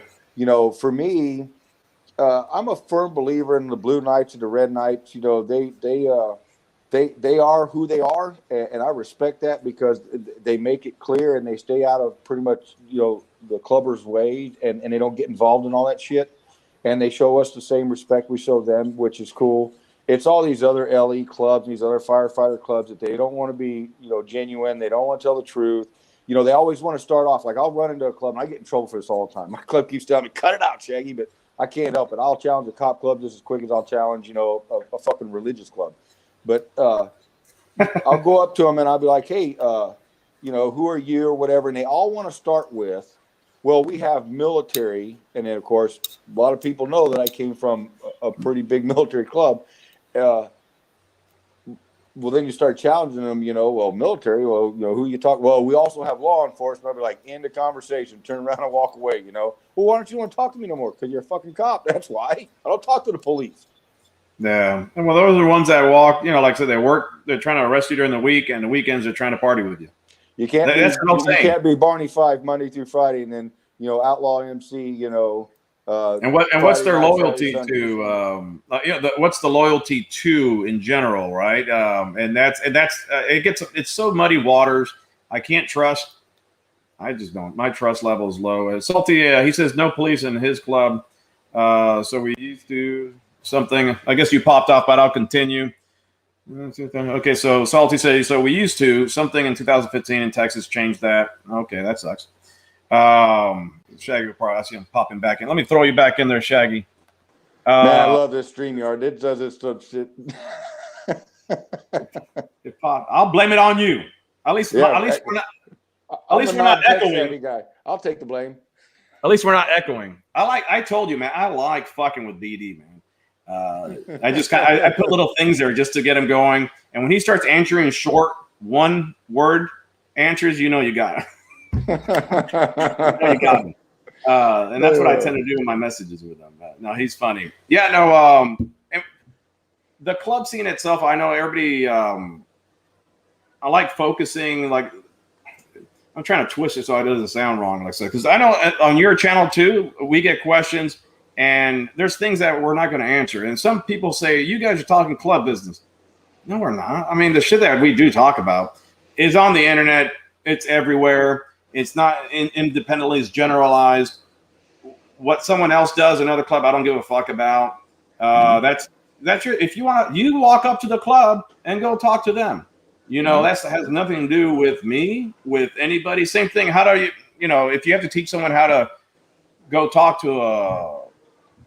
for me, I'm a firm believer in the Blue Knights and the Red Knights. They are who they are, and I respect that because they make it clear and they stay out of pretty much the clubbers' way, and they don't get involved in all that shit, and they show us the same respect we show them, which is cool. It's all these other LE clubs, these other firefighter clubs that they don't want to be genuine. They don't want to tell the truth. They always want to start off like, I'll run into a club and I get in trouble for this all the time. My club keeps telling me, cut it out, Shaggy, but I can't help it. I'll challenge a cop club just as quick as I'll challenge a fucking religious club. But I'll go up to them and I'll be like, hey, who are you or whatever? And they all want to start with, well, we have military. And then, of course, a lot of people know that I came from a pretty big military club. Well, then you start challenging them, well, military, well, who you talk? Well, we also have law enforcement. I'll be like, end the conversation, turn around and walk away, Well, why don't you want to talk to me no more? Because you're a fucking cop. That's why. I don't talk to the police. Yeah. And well, those are the ones that walk, like I said, they're trying to arrest you during the week, and the weekends they're trying to party with you. You can't be Barney 5 Monday through Friday and then, Outlaw MC, and what's their loyalty to? What's the loyalty to in general, right? And that's it's so muddy waters. I can't trust. I just don't. My trust level is low. Salty, he says no police in his club. So we used to something. I guess you popped off, but I'll continue. Okay, so Salty says so we used to something in 2015 in Texas changed that. Okay, that sucks. Shaggy will probably, I see him popping back in. Let me throw you back in there, Shaggy. Man, I love this StreamYard. It does its stuff shit. I'll blame it on you. At least we're not echoing. Guy. I'll take the blame. At least we're not echoing. I told you, man. I like fucking with BD, man. I put little things there just to get him going. And when he starts answering short one word answers, you got him. You got him. And that's what I tend to do in my messages with him. No, he's funny. Yeah, no. The club scene itself, I know everybody. I like focusing, like I'm trying to twist it so it doesn't sound wrong, like so, because I know on your channel too, we get questions and there's things that we're not going to answer. And some people say, you guys are talking club business. No, we're not. I mean, the shit that we do talk about is on the internet. It's everywhere. It's not independently. It's generalized. What someone else does, another club, I don't give a fuck about. That's your. If you want, you walk up to the club and go talk to them. You know, that has nothing to do with me, with anybody. Same thing. How do you, you know, if you have to teach someone how to go talk to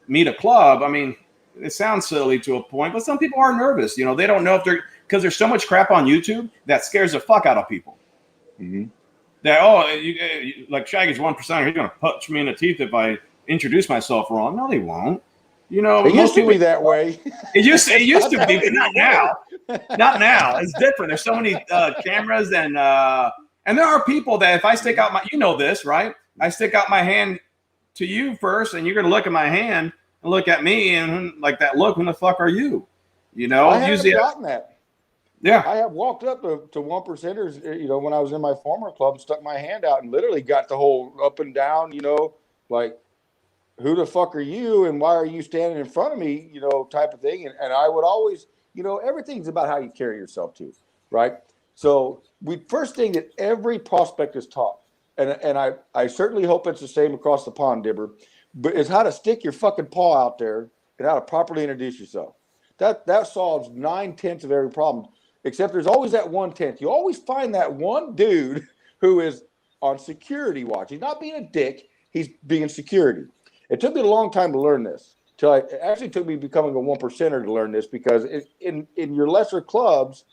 meet a club, I mean, it sounds silly to a point, but some people are nervous. You know, they don't know if they're, because there's so much crap on YouTube that scares the fuck out of people. That, oh, like Shaggy's 1%, he's going to punch me in the teeth if I introduce myself wrong. No, they won't. You know, it used to be that way. It used to be, but not now. Not now. It's different. There's so many cameras and there are people that if I stick out my, you know this, right? I stick out my hand to you first, and you're going to look at my hand and look at me, and like that look, who the fuck are you? You know, I haven't gotten that. Yeah, I have walked up to 1%ers, you know, when I was in my former club, stuck my hand out and literally got the whole up and down, you know, like, who the fuck are you and why are you standing in front of me, you know, type of thing. And I would always, you know, everything's about how you carry yourself too, right? So first thing that every prospect is taught, and I certainly hope it's the same across the pond, Dibber, but is how to stick your fucking paw out there and how to properly introduce yourself. That solves 9/10 of every problem. Except there's always that 1/10. You always find that one dude who is on security watch. He's not being a dick. He's being security. It took me a long time to learn this. It actually took me becoming a 1%er to learn this, because in your lesser clubs,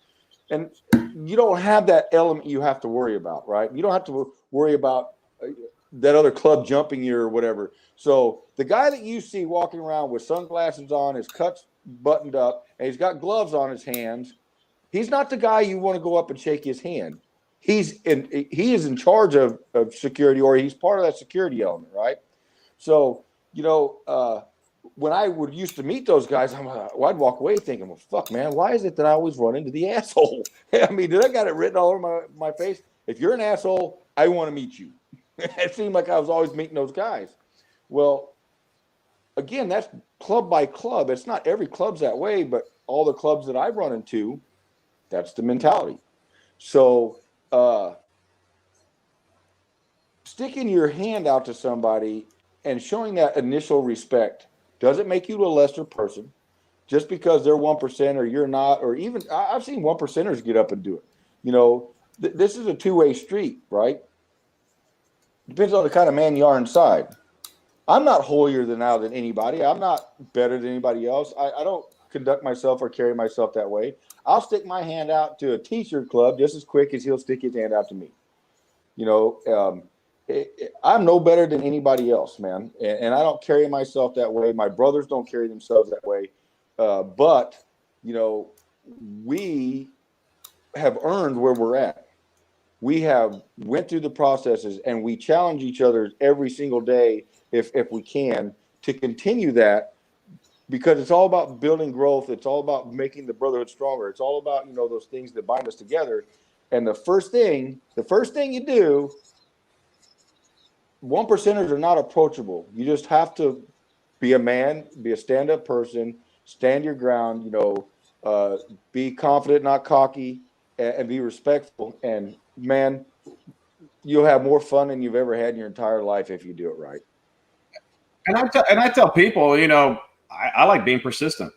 and you don't have that element you have to worry about, right? You don't have to worry about that other club jumping you or whatever. So the guy that you see walking around with sunglasses on, his cuts buttoned up, and he's got gloves on his hands, he's not the guy you want to go up and shake his hand. He is in charge of security, or he's part of that security element, right? So, you know, when I would used to meet those guys, I'd walk away thinking, well, fuck, man, why is it that I always run into the asshole? I mean, did I got it written all over my face? If you're an asshole, I want to meet you. It seemed like I was always meeting those guys. Well, again, that's club by club. It's not every club's that way, but all the clubs that I've run into, that's the mentality. So sticking your hand out to somebody and showing that initial respect doesn't make you a lesser person just because they're 1% or you're not, or even I've seen 1%ers get up and do it. You know, this is a two-way street, right? Depends on the kind of man you are inside. I'm not holier than thou than anybody. I'm not better than anybody else. I don't conduct myself or carry myself that way. I'll stick my hand out to a t-shirt club just as quick as he'll stick his hand out to me. You know, I'm no better than anybody else, man. And I don't carry myself that way. My brothers don't carry themselves that way. But, you know, we have earned where we're at. We have went through the processes, and we challenge each other every single day if we can to continue that, because it's all about building growth. It's all about making the brotherhood stronger. It's all about, you know, those things that bind us together. And the first thing you do, 1%ers are not approachable. You just have to be a man, be a stand-up person, stand your ground, you know, be confident, not cocky, and be respectful. And man, you'll have more fun than you've ever had in your entire life if you do it right. And I tell people, you know, I like being persistent,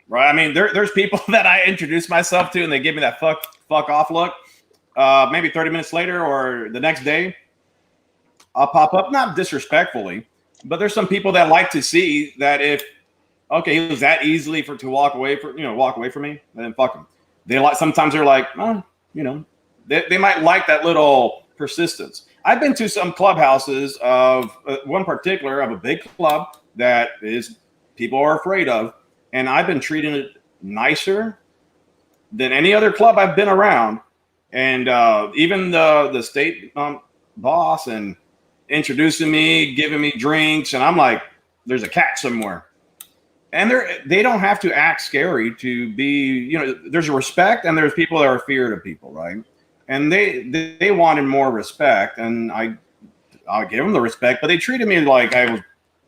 right? I mean, there's people that I introduce myself to and they give me that fuck off look. Maybe 30 minutes later or the next day, I'll pop up, not disrespectfully, but there's some people that like to see that if, okay, it was that easily to walk away from me, then fuck them. Sometimes they're like, oh, you know, they might like that little persistence. I've been to some clubhouses of one particular of a big club that is people are afraid of, and I've been treating it nicer than any other club I've been around. And even the state boss and introducing me, giving me drinks, and I'm like, there's a catch somewhere. and they don't have to act scary to be, there's a respect and there's people that are feared of people, right? And they wanted more respect, and I'll give them the respect, but they treated me like I was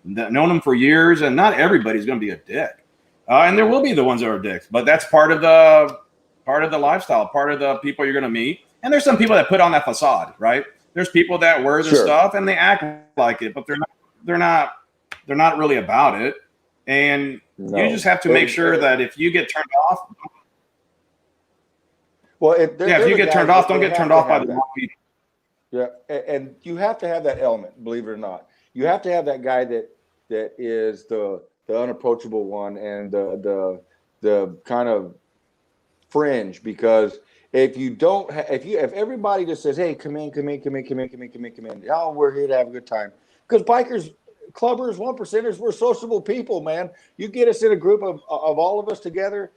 known them for years, and not everybody's going to be a dick. And there will be the ones that are dicks, but that's part of the lifestyle, part of the people you're going to meet. And there's some people that put on that facade, right? There's people that wear their stuff and they act like it, but they're not really about it. And you just have to make sure that if you get turned off, if you get turned off, don't get turned off by the wrong people. Yeah, and you have to have that element, believe it or not. You have to have that guy that is the unapproachable one and the kind of fringe, because if you don't, if everybody just says, "Hey, come in," oh, we're here to have a good time, because bikers, clubbers, 1%ers, we're sociable people, man. You get us in a group of all of us together,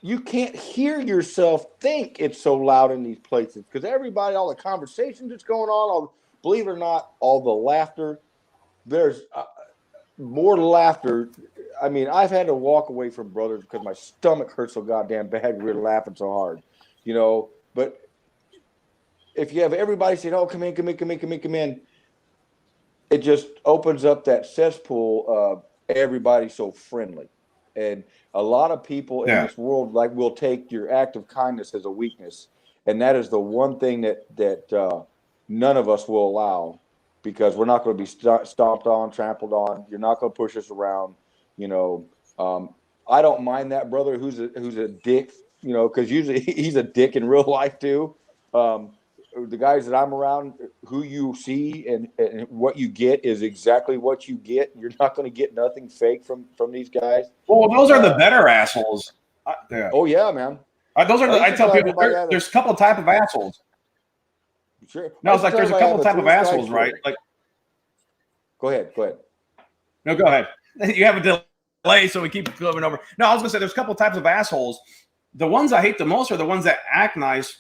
you can't hear yourself think, it's so loud in these places, because everybody, all the conversations that's going on, believe it or not, all the laughter, there's more laughter. I mean, I've had to walk away from brothers because my stomach hurts so goddamn bad. We're laughing so hard, but if you have everybody saying, "Oh, come in," it just opens up that cesspool of everybody so friendly. And a lot of people in this world will take your act of kindness as a weakness, and that is the one thing that none of us will allow, because we're not going to be stomped on, trampled on. You're not going to push us around. I don't mind that brother who's a dick, because usually he's a dick in real life too. The guys that I'm around, who you see and what you get is exactly what you get. You're not going to get nothing fake from these guys. Well, those are the better assholes. Oh yeah, man. Those are I tell people there's a couple of type of assholes. Sure. No, it's like there's a couple type of assholes, right? Like, go ahead. No, go ahead. You have a delay, so we keep going over. No, I was gonna say there's a couple types of assholes. The ones I hate the most are the ones that act nice,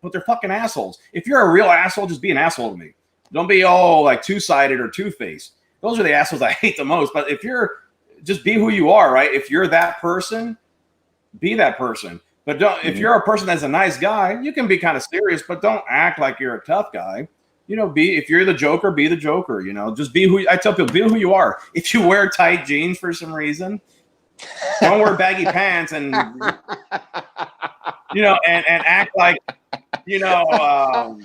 but they're fucking assholes. If you're a real asshole, just be an asshole to me. Don't be all like two-sided or two-faced. Those are the assholes I hate the most. But if you're, just be who you are, right? If you're that person, be that person. But don't. If you're a person that's a nice guy, you can be kind of serious, but don't act like you're a tough guy. If you're the Joker, be the Joker. Just be who. I tell people, be who you are. If you wear tight jeans for some reason, don't wear baggy pants and and act like yeah,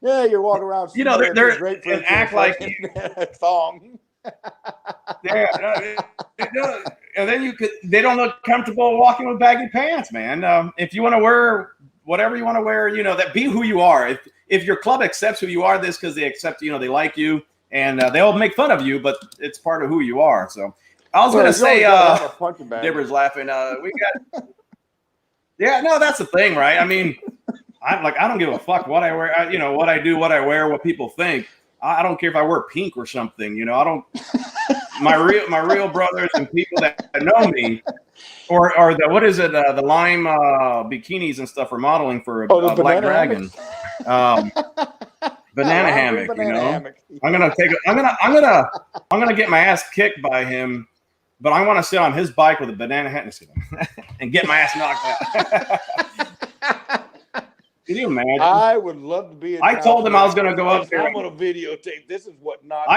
you're walking around. They're and act like thong. Yeah, and then they don't look comfortable walking with baggy pants, man. If you want to wear whatever you want to wear, that be who you are. If your club accepts who you are, this because they accept, they like you, and they'll make fun of you, but it's part of who you are. So I was going to say, Deborah's laughing. We got, no, that's the thing, right? I mean, I don't give a fuck what I wear. What I do, what I wear, what people think. I don't care if I wear pink or something. I don't. My real brothers and people that know me, or the what is it? The lime bikinis and stuff for modeling for Black Dragon, banana hammock. Hammock. I'm gonna get my ass kicked by him, but I want to sit on his bike with a banana hammock and get my ass knocked out. Can you imagine? I would love to be. I told him I was going to go up there. I'm going to videotape. This is what not.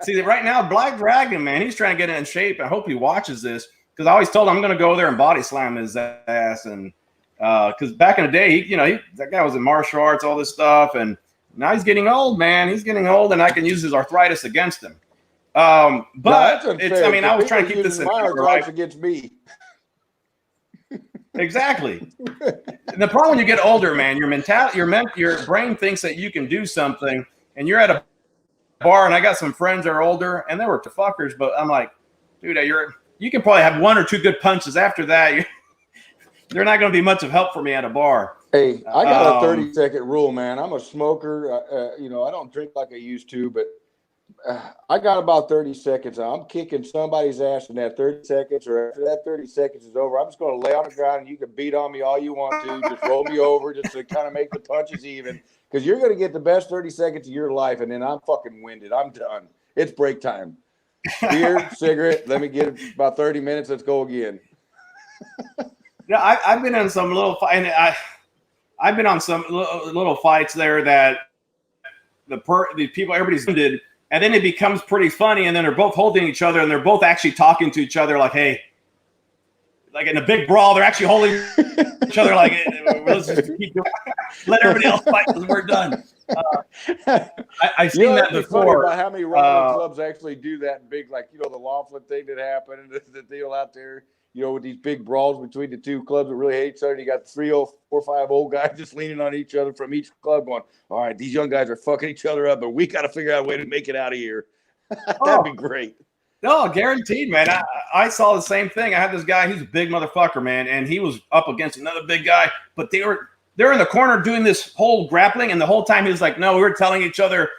See right now, Black Dragon, man, he's trying to get in shape. I hope he watches this, because I always told him I'm going to go there and body slam his ass, and because back in the day, that guy was in martial arts, all this stuff, and now he's getting old, man. He's getting old, and I can use his arthritis against him. But it's. I mean, I was trying to keep this in arthritis against me. Exactly. And the problem when you get older, man, your brain thinks that you can do something, and you're at a bar, and I got some friends that are older, and they were fuckers, but I'm like, dude, you can probably have one or two good punches. After that, they're not going to be much of help for me at a bar. Hey, I got a 30-second rule, man. I'm a smoker. I don't drink like I used to, but I got about 30 seconds. I'm kicking somebody's ass in that 30 seconds, or after that 30 seconds is over, I'm just going to lay on the ground, and you can beat on me all you want to. Just roll me over just to kind of make the punches even, because you're going to get the best 30 seconds of your life, and then I'm fucking winded. I'm done. It's break time. Beer, cigarette. Let me get about 30 minutes. Let's go again. Yeah, I've been in some little fight. And I've been on some little fights there that the people, everybody's did, and then it becomes pretty funny, and then they're both holding each other, and they're both actually talking to each other, like, hey, like in a big brawl, they're actually holding each other, like, let's just keep doing let everybody else fight because we're done. I've seen that before. About how many wrestling clubs actually do that big, like, the Laughlin thing that happened, and the deal out there, with these big brawls between the two clubs that really hate each other. You got 3, 4, 5 old guys just leaning on each other from each club going, all right, these young guys are fucking each other up, but we got to figure out a way to make it out of here. That'd be great. No, guaranteed, man. I saw the same thing. I had this guy, he's a big motherfucker, man, and he was up against another big guy, but they're in the corner doing this whole grappling, and the whole time he was like, no, we were telling each other,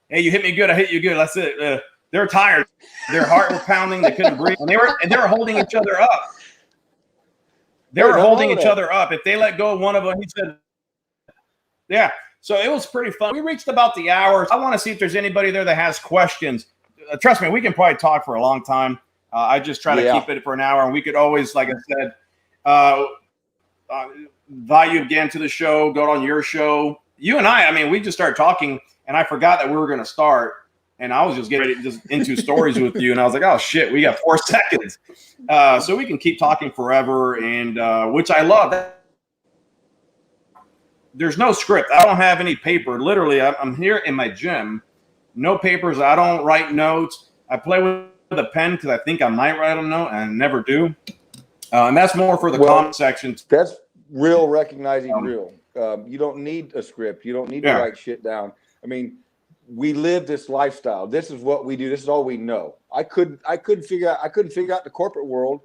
hey, you hit me good, I hit you good. That's it. They're tired. Their heart was pounding. They couldn't breathe. And they were holding each other up. They were holding each other up. If they let go of one of them, he said, yeah. So it was pretty fun. We reached about the hour. I want to see if there's anybody there that has questions. Trust me, we can probably talk for a long time. I just try to keep it for an hour. And we could always, like I said, invite you again to the show, go on your show. You and I mean, we just started talking, and I forgot that we were going to start. And I was just getting ready just into stories with you, and I was like, "Oh shit, we got 4 seconds." So we can keep talking forever, and which I love. There's no script. I don't have any paper. Literally, I'm here in my gym, no papers. I don't write notes. I play with a pen because I think I might write a note, and I never do. And that's more for the comment section. That's real recognizing real. You don't need a script. You don't need to write shit down. I mean, we live this lifestyle. This is what we do. This is all we know. I couldn't figure out the corporate world.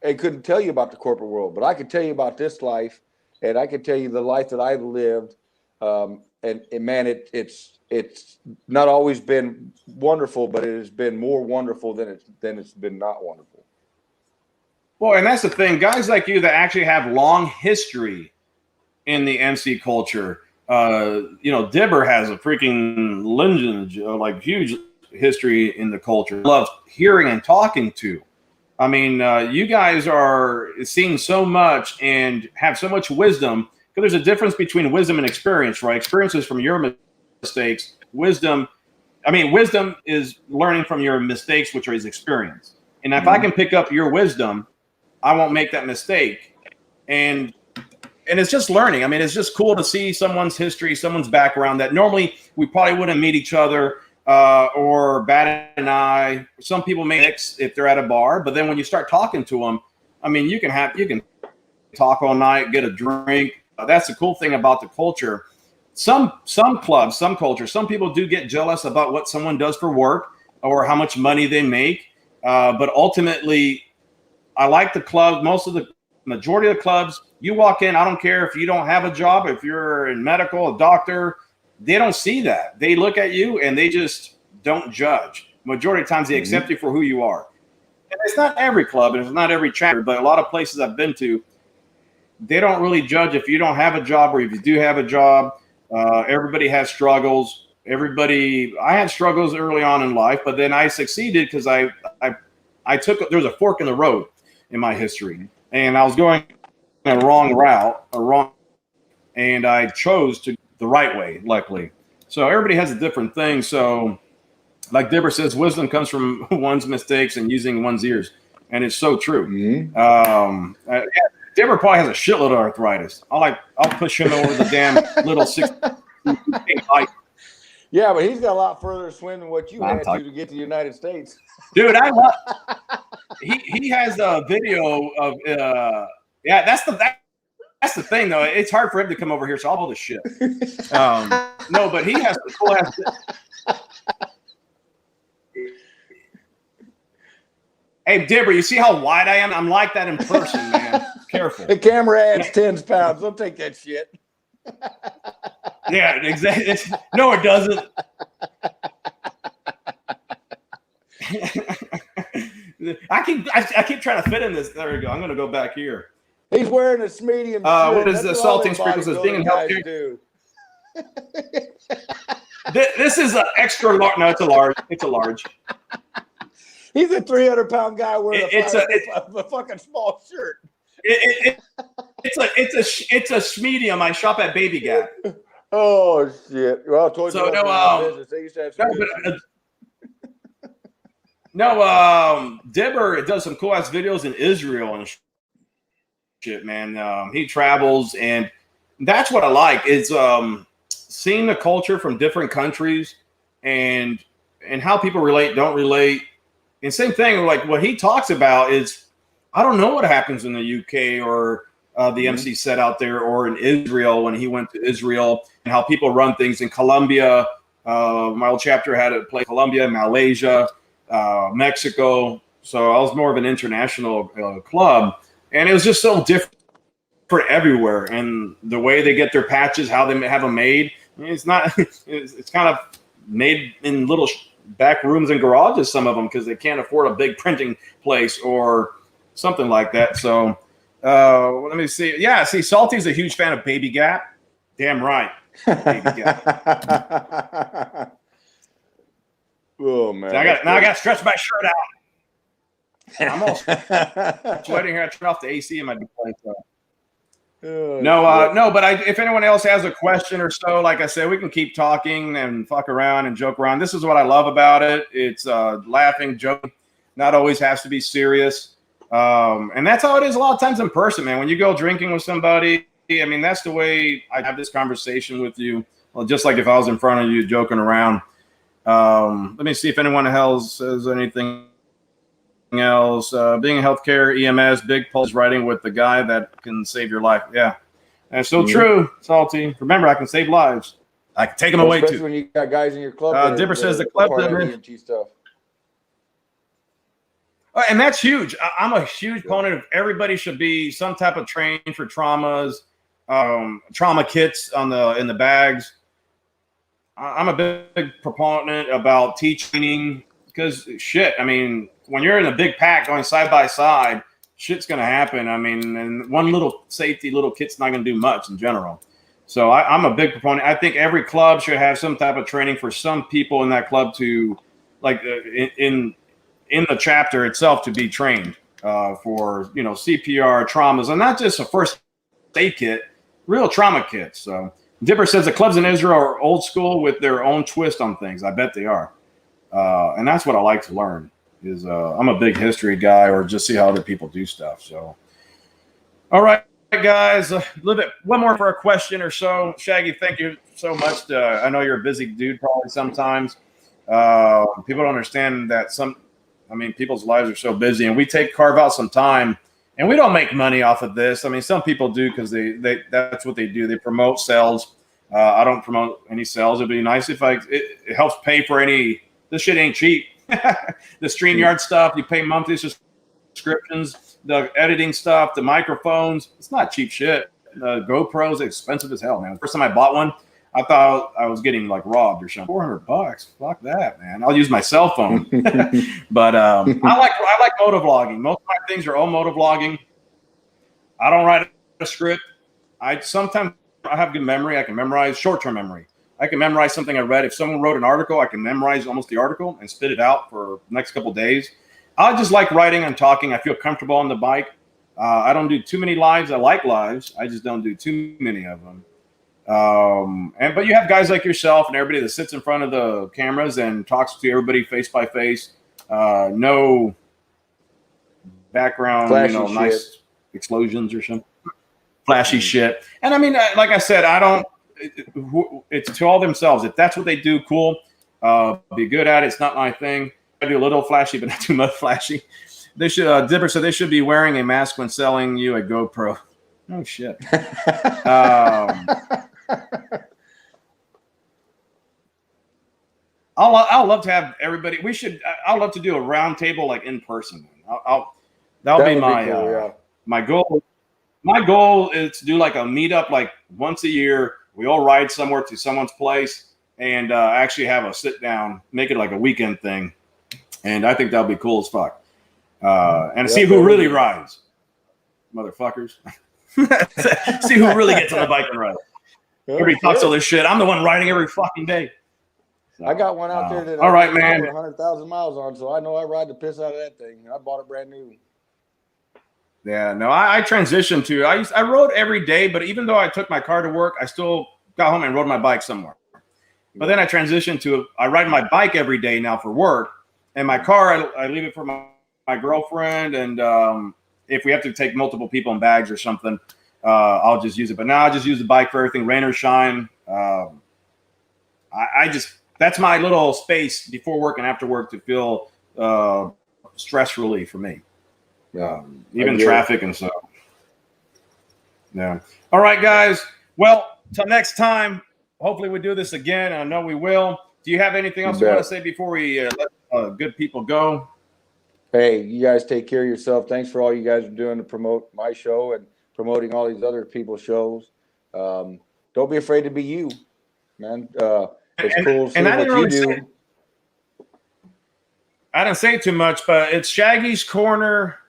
I couldn't tell you about the corporate world, but I could tell you about this life, and I could tell you the life that I've lived. And man, it's not always been wonderful, but it has been more wonderful than it's been not wonderful. Well, and that's the thing, guys like you that actually have long history in the MC culture. Dibber has a freaking lineage, like huge history in the culture. Loves hearing and talking to. I mean, you guys are seeing so much and have so much wisdom, because there's a difference between wisdom and experience, right? Experience is from your mistakes. Wisdom is learning from your mistakes, which is experience. And if I can pick up your wisdom, I won't make that mistake. And it's just learning. I mean, it's just cool to see someone's history, someone's background that normally we probably wouldn't meet each other or bat an eye. Some people may mix if they're at a bar, but then when you start talking to them, I mean, you can talk all night, get a drink. That's the cool thing about the culture. Some clubs, some cultures, some people do get jealous about what someone does for work or how much money they make. But ultimately, I like the club. Majority of the clubs, you walk in, I don't care if you don't have a job, if you're in medical, a doctor, they don't see that. They look at you and they just don't judge. Majority of times they accept you for who you are. And it's not every club and it's not every chapter, but a lot of places I've been to, they don't really judge if you don't have a job or if you do have a job. Everybody has struggles. I had struggles early on in life, but then I succeeded because there's a fork in the road in my history. And I was going a wrong route, and I chose to the right way, luckily. So everybody has a different thing. So like Dibber says, wisdom comes from one's mistakes and using one's ears. And it's so true. Dibber probably has a shitload of arthritis. I'll push him over the damn little 6 bike. Yeah, but he's got a lot further to swim than what you had to get to the United States. Dude, I love he has a video of that's the thing though. It's hard for him to come over here, so I'll hold the shit. No, but he has the cool ass. Hey, Dibber, you see how wide I am? I'm like that in person, man. Careful. The camera adds 10 pounds. Don't take that shit. Yeah, exactly. No, it doesn't. I keep trying to fit in this. There we go. I'm going to go back here. He's wearing a medium. What is the salting sprinkles as being in healthcare? This is an extra large. No, it's a large. It's a large. He's a 300-pound guy wearing a fucking small shirt. It's a medium. I shop at Baby Gap. Oh shit! Well, towards so business, they used to have Dibber does some cool ass videos in Israel and shit, man. He travels, and that's what I like is seeing the culture from different countries and how people relate, don't relate. And same thing, like what he talks about is, I don't know what happens in the UK or the MC set out there or in Israel when he went to Israel, and how people run things in Colombia. My old chapter had it play Colombia, Malaysia, Mexico. So I was more of an international club, and it was just so different everywhere. And the way they get their patches, how they have them made, it's not. It's kind of made in little back rooms and garages, some of them, because they can't afford a big printing place or something like that. So let me see. Yeah, see, Salty's a huge fan of Baby Gap. Damn right. Baby Gap. Oh man! So I got to stretch my shirt out. I'm all sweating here. I turn off the AC in my place. So. No, but if anyone else has a question or so, like I said, we can keep talking and fuck around and joke around. This is what I love about it. It's laughing, joking. Not always has to be serious. And that's how it is a lot of times in person, man. When you go drinking with somebody, I mean, that's the way I have this conversation with you. Well, just like if I was in front of you joking around. Let me see if anyone else says anything else. Being a healthcare EMS, big pulse writing with the guy that can save your life. Yeah, that's so true, Salty. Remember, I can save lives. I can take them away too. When you got guys in your club. Dipper says the club EMT stuff. And that's huge. I'm a huge proponent of everybody should be some type of training for traumas, trauma kits in the bags. I'm a big proponent about teaching because shit. I mean, when you're in a big pack going side by side, shit's gonna happen. I mean, and one little safety little kit's not gonna do much in general. So I'm a big proponent. I think every club should have some type of training for some people in that club to, like, in the chapter itself to be trained for, CPR, traumas, and not just a first aid kit, real trauma kits. So Dipper says the clubs in Israel are old school with their own twist on things. I bet they are. And that's what I like to learn is I'm a big history guy, or just see how other people do stuff. So, all right, guys, one more for a question or so. Shaggy, thank you so much. I know you're a busy dude probably sometimes. People don't understand that people's lives are so busy, and we carve out some time, and we don't make money off of this. I mean, some people do because they that's what they do. They promote sales. I don't promote any sales. It'd be nice if it helps pay for any. This shit ain't cheap. The StreamYard stuff, you pay monthly subscriptions. The editing stuff, the microphones, it's not cheap shit. The GoPro's expensive as hell, man. The first time I bought one, I thought I was getting like robbed or something. $400, fuck that, man. I'll use my cell phone. But I like motovlogging. Most of my things are all motovlogging. I don't write a script. Sometimes I have good memory. I can memorize short-term memory. I can memorize something I read. If someone wrote an article, I can memorize almost the article and spit it out for the next couple of days. I just like writing and talking. I feel comfortable on the bike. I don't do too many lives. I like lives. I just don't do too many of them. But you have guys like yourself and everybody that sits in front of the cameras and talks to everybody face by face. No background, flashy nice explosions or something. Flashy shit. And I mean, like I said, it's to all themselves. If that's what they do, cool. Be good at it. It's not my thing. I do a little flashy, but not too much flashy. They should. Dipper said they should be wearing a mask when selling you a GoPro. Oh shit. I'll love to have everybody. I'd love to do a round table like in person. That'll be my cool, yeah. My goal. My goal is to do like a meetup like once a year. We all ride somewhere to someone's place and actually have a sit down, make it like a weekend thing. And I think that'll be cool as fuck. And see who really rides. Motherfuckers. See who really gets on the bike and rides. Everybody talks all this shit. I'm the one riding every fucking day. I got one out there that all right, man. 100,000 miles on, so I know I ride the piss out of that thing. I bought it brand new. Yeah, no, I transitioned to I rode every day, but even though I took my car to work, I still got home and rode my bike somewhere. But then I transitioned to I ride my bike every day now for work, and my car I leave it for my girlfriend, and if we have to take multiple people in bags or something, I'll just use it. But now I just use the bike for everything, rain or shine. I just that's my little space before work and after work to feel stress relief for me. Even traffic and stuff. Yeah. All right, guys. Well, till next time. Hopefully we do this again. I know we will. Do you have anything else you want to say before we let good people go? Hey, you guys take care of yourself. Thanks for all you guys are doing to promote my show and promoting all these other people's shows. Don't be afraid to be you, man. It's cool seeing what you do. I didn't say too much, but it's Shaggy's Corner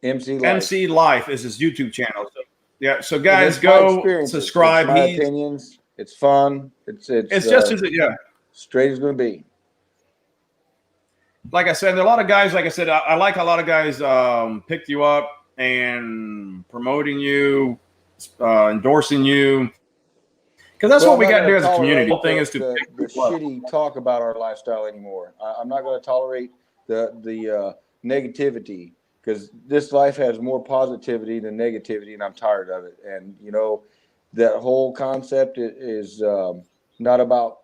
MC Life is his YouTube channel. So, yeah, so guys, go subscribe. It's my opinions. It's fun. It's just as straight as going to be. Like I said, there are a lot of guys. Like I said, I like a lot of guys picked you up and promoting you, endorsing you, because that's what we got to do as a community. The whole thing is to the shitty talk about our lifestyle anymore. I'm not going to tolerate the negativity, because this life has more positivity than negativity, and I'm tired of it. And you know, that whole concept is not about,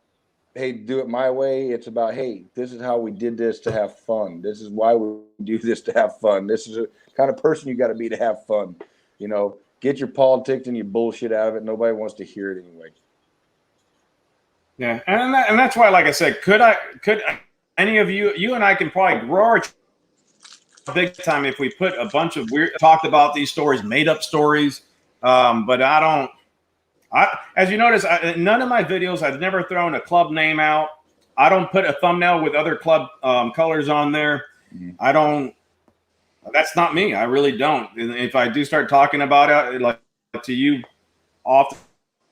hey, do it my way. It's about, hey, this is how we did this to have fun. This is why we do this to have fun. This is the kind of person you got to be to have fun. You know, get your politics and your bullshit out of it. Nobody wants to hear it anyway. Yeah, and that's why, like I said, could any of you and I can probably grow our big time if we put a bunch of talked about these stories, made up stories, but I don't. As you notice, none of my videos, I've never thrown a club name out. I don't put a thumbnail with other club colors on there. I don't. That's not me. I really don't. And if I do start talking about it, like to you, often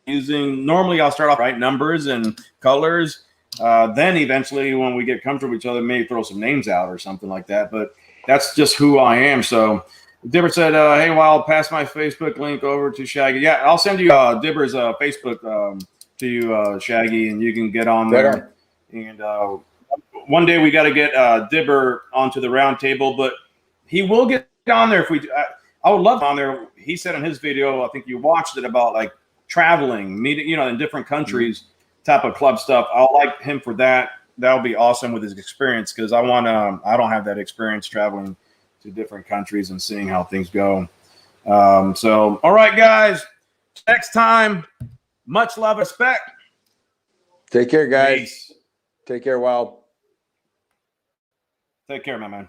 normally I'll start off right numbers and colors. Then eventually, when we get comfortable with each other, maybe throw some names out or something like that. But that's just who I am. So. Dibber said, hey, Wild, pass my Facebook link over to Shaggy. Yeah, I'll send you Dibber's Facebook to you, Shaggy, and you can get on there. And one day we got to get Dibber onto the round table, but he will get on there if we I would love on there. He said in his video, I think you watched it, about like traveling, meeting, you know, in different countries, type of club stuff. I'll like him for that. That'll be awesome with his experience, because I don't have that experience traveling to different countries and seeing how things go. So, all right, guys, next time, much love, respect. Take care, guys. Peace. Take care, Wild. Take care, my man.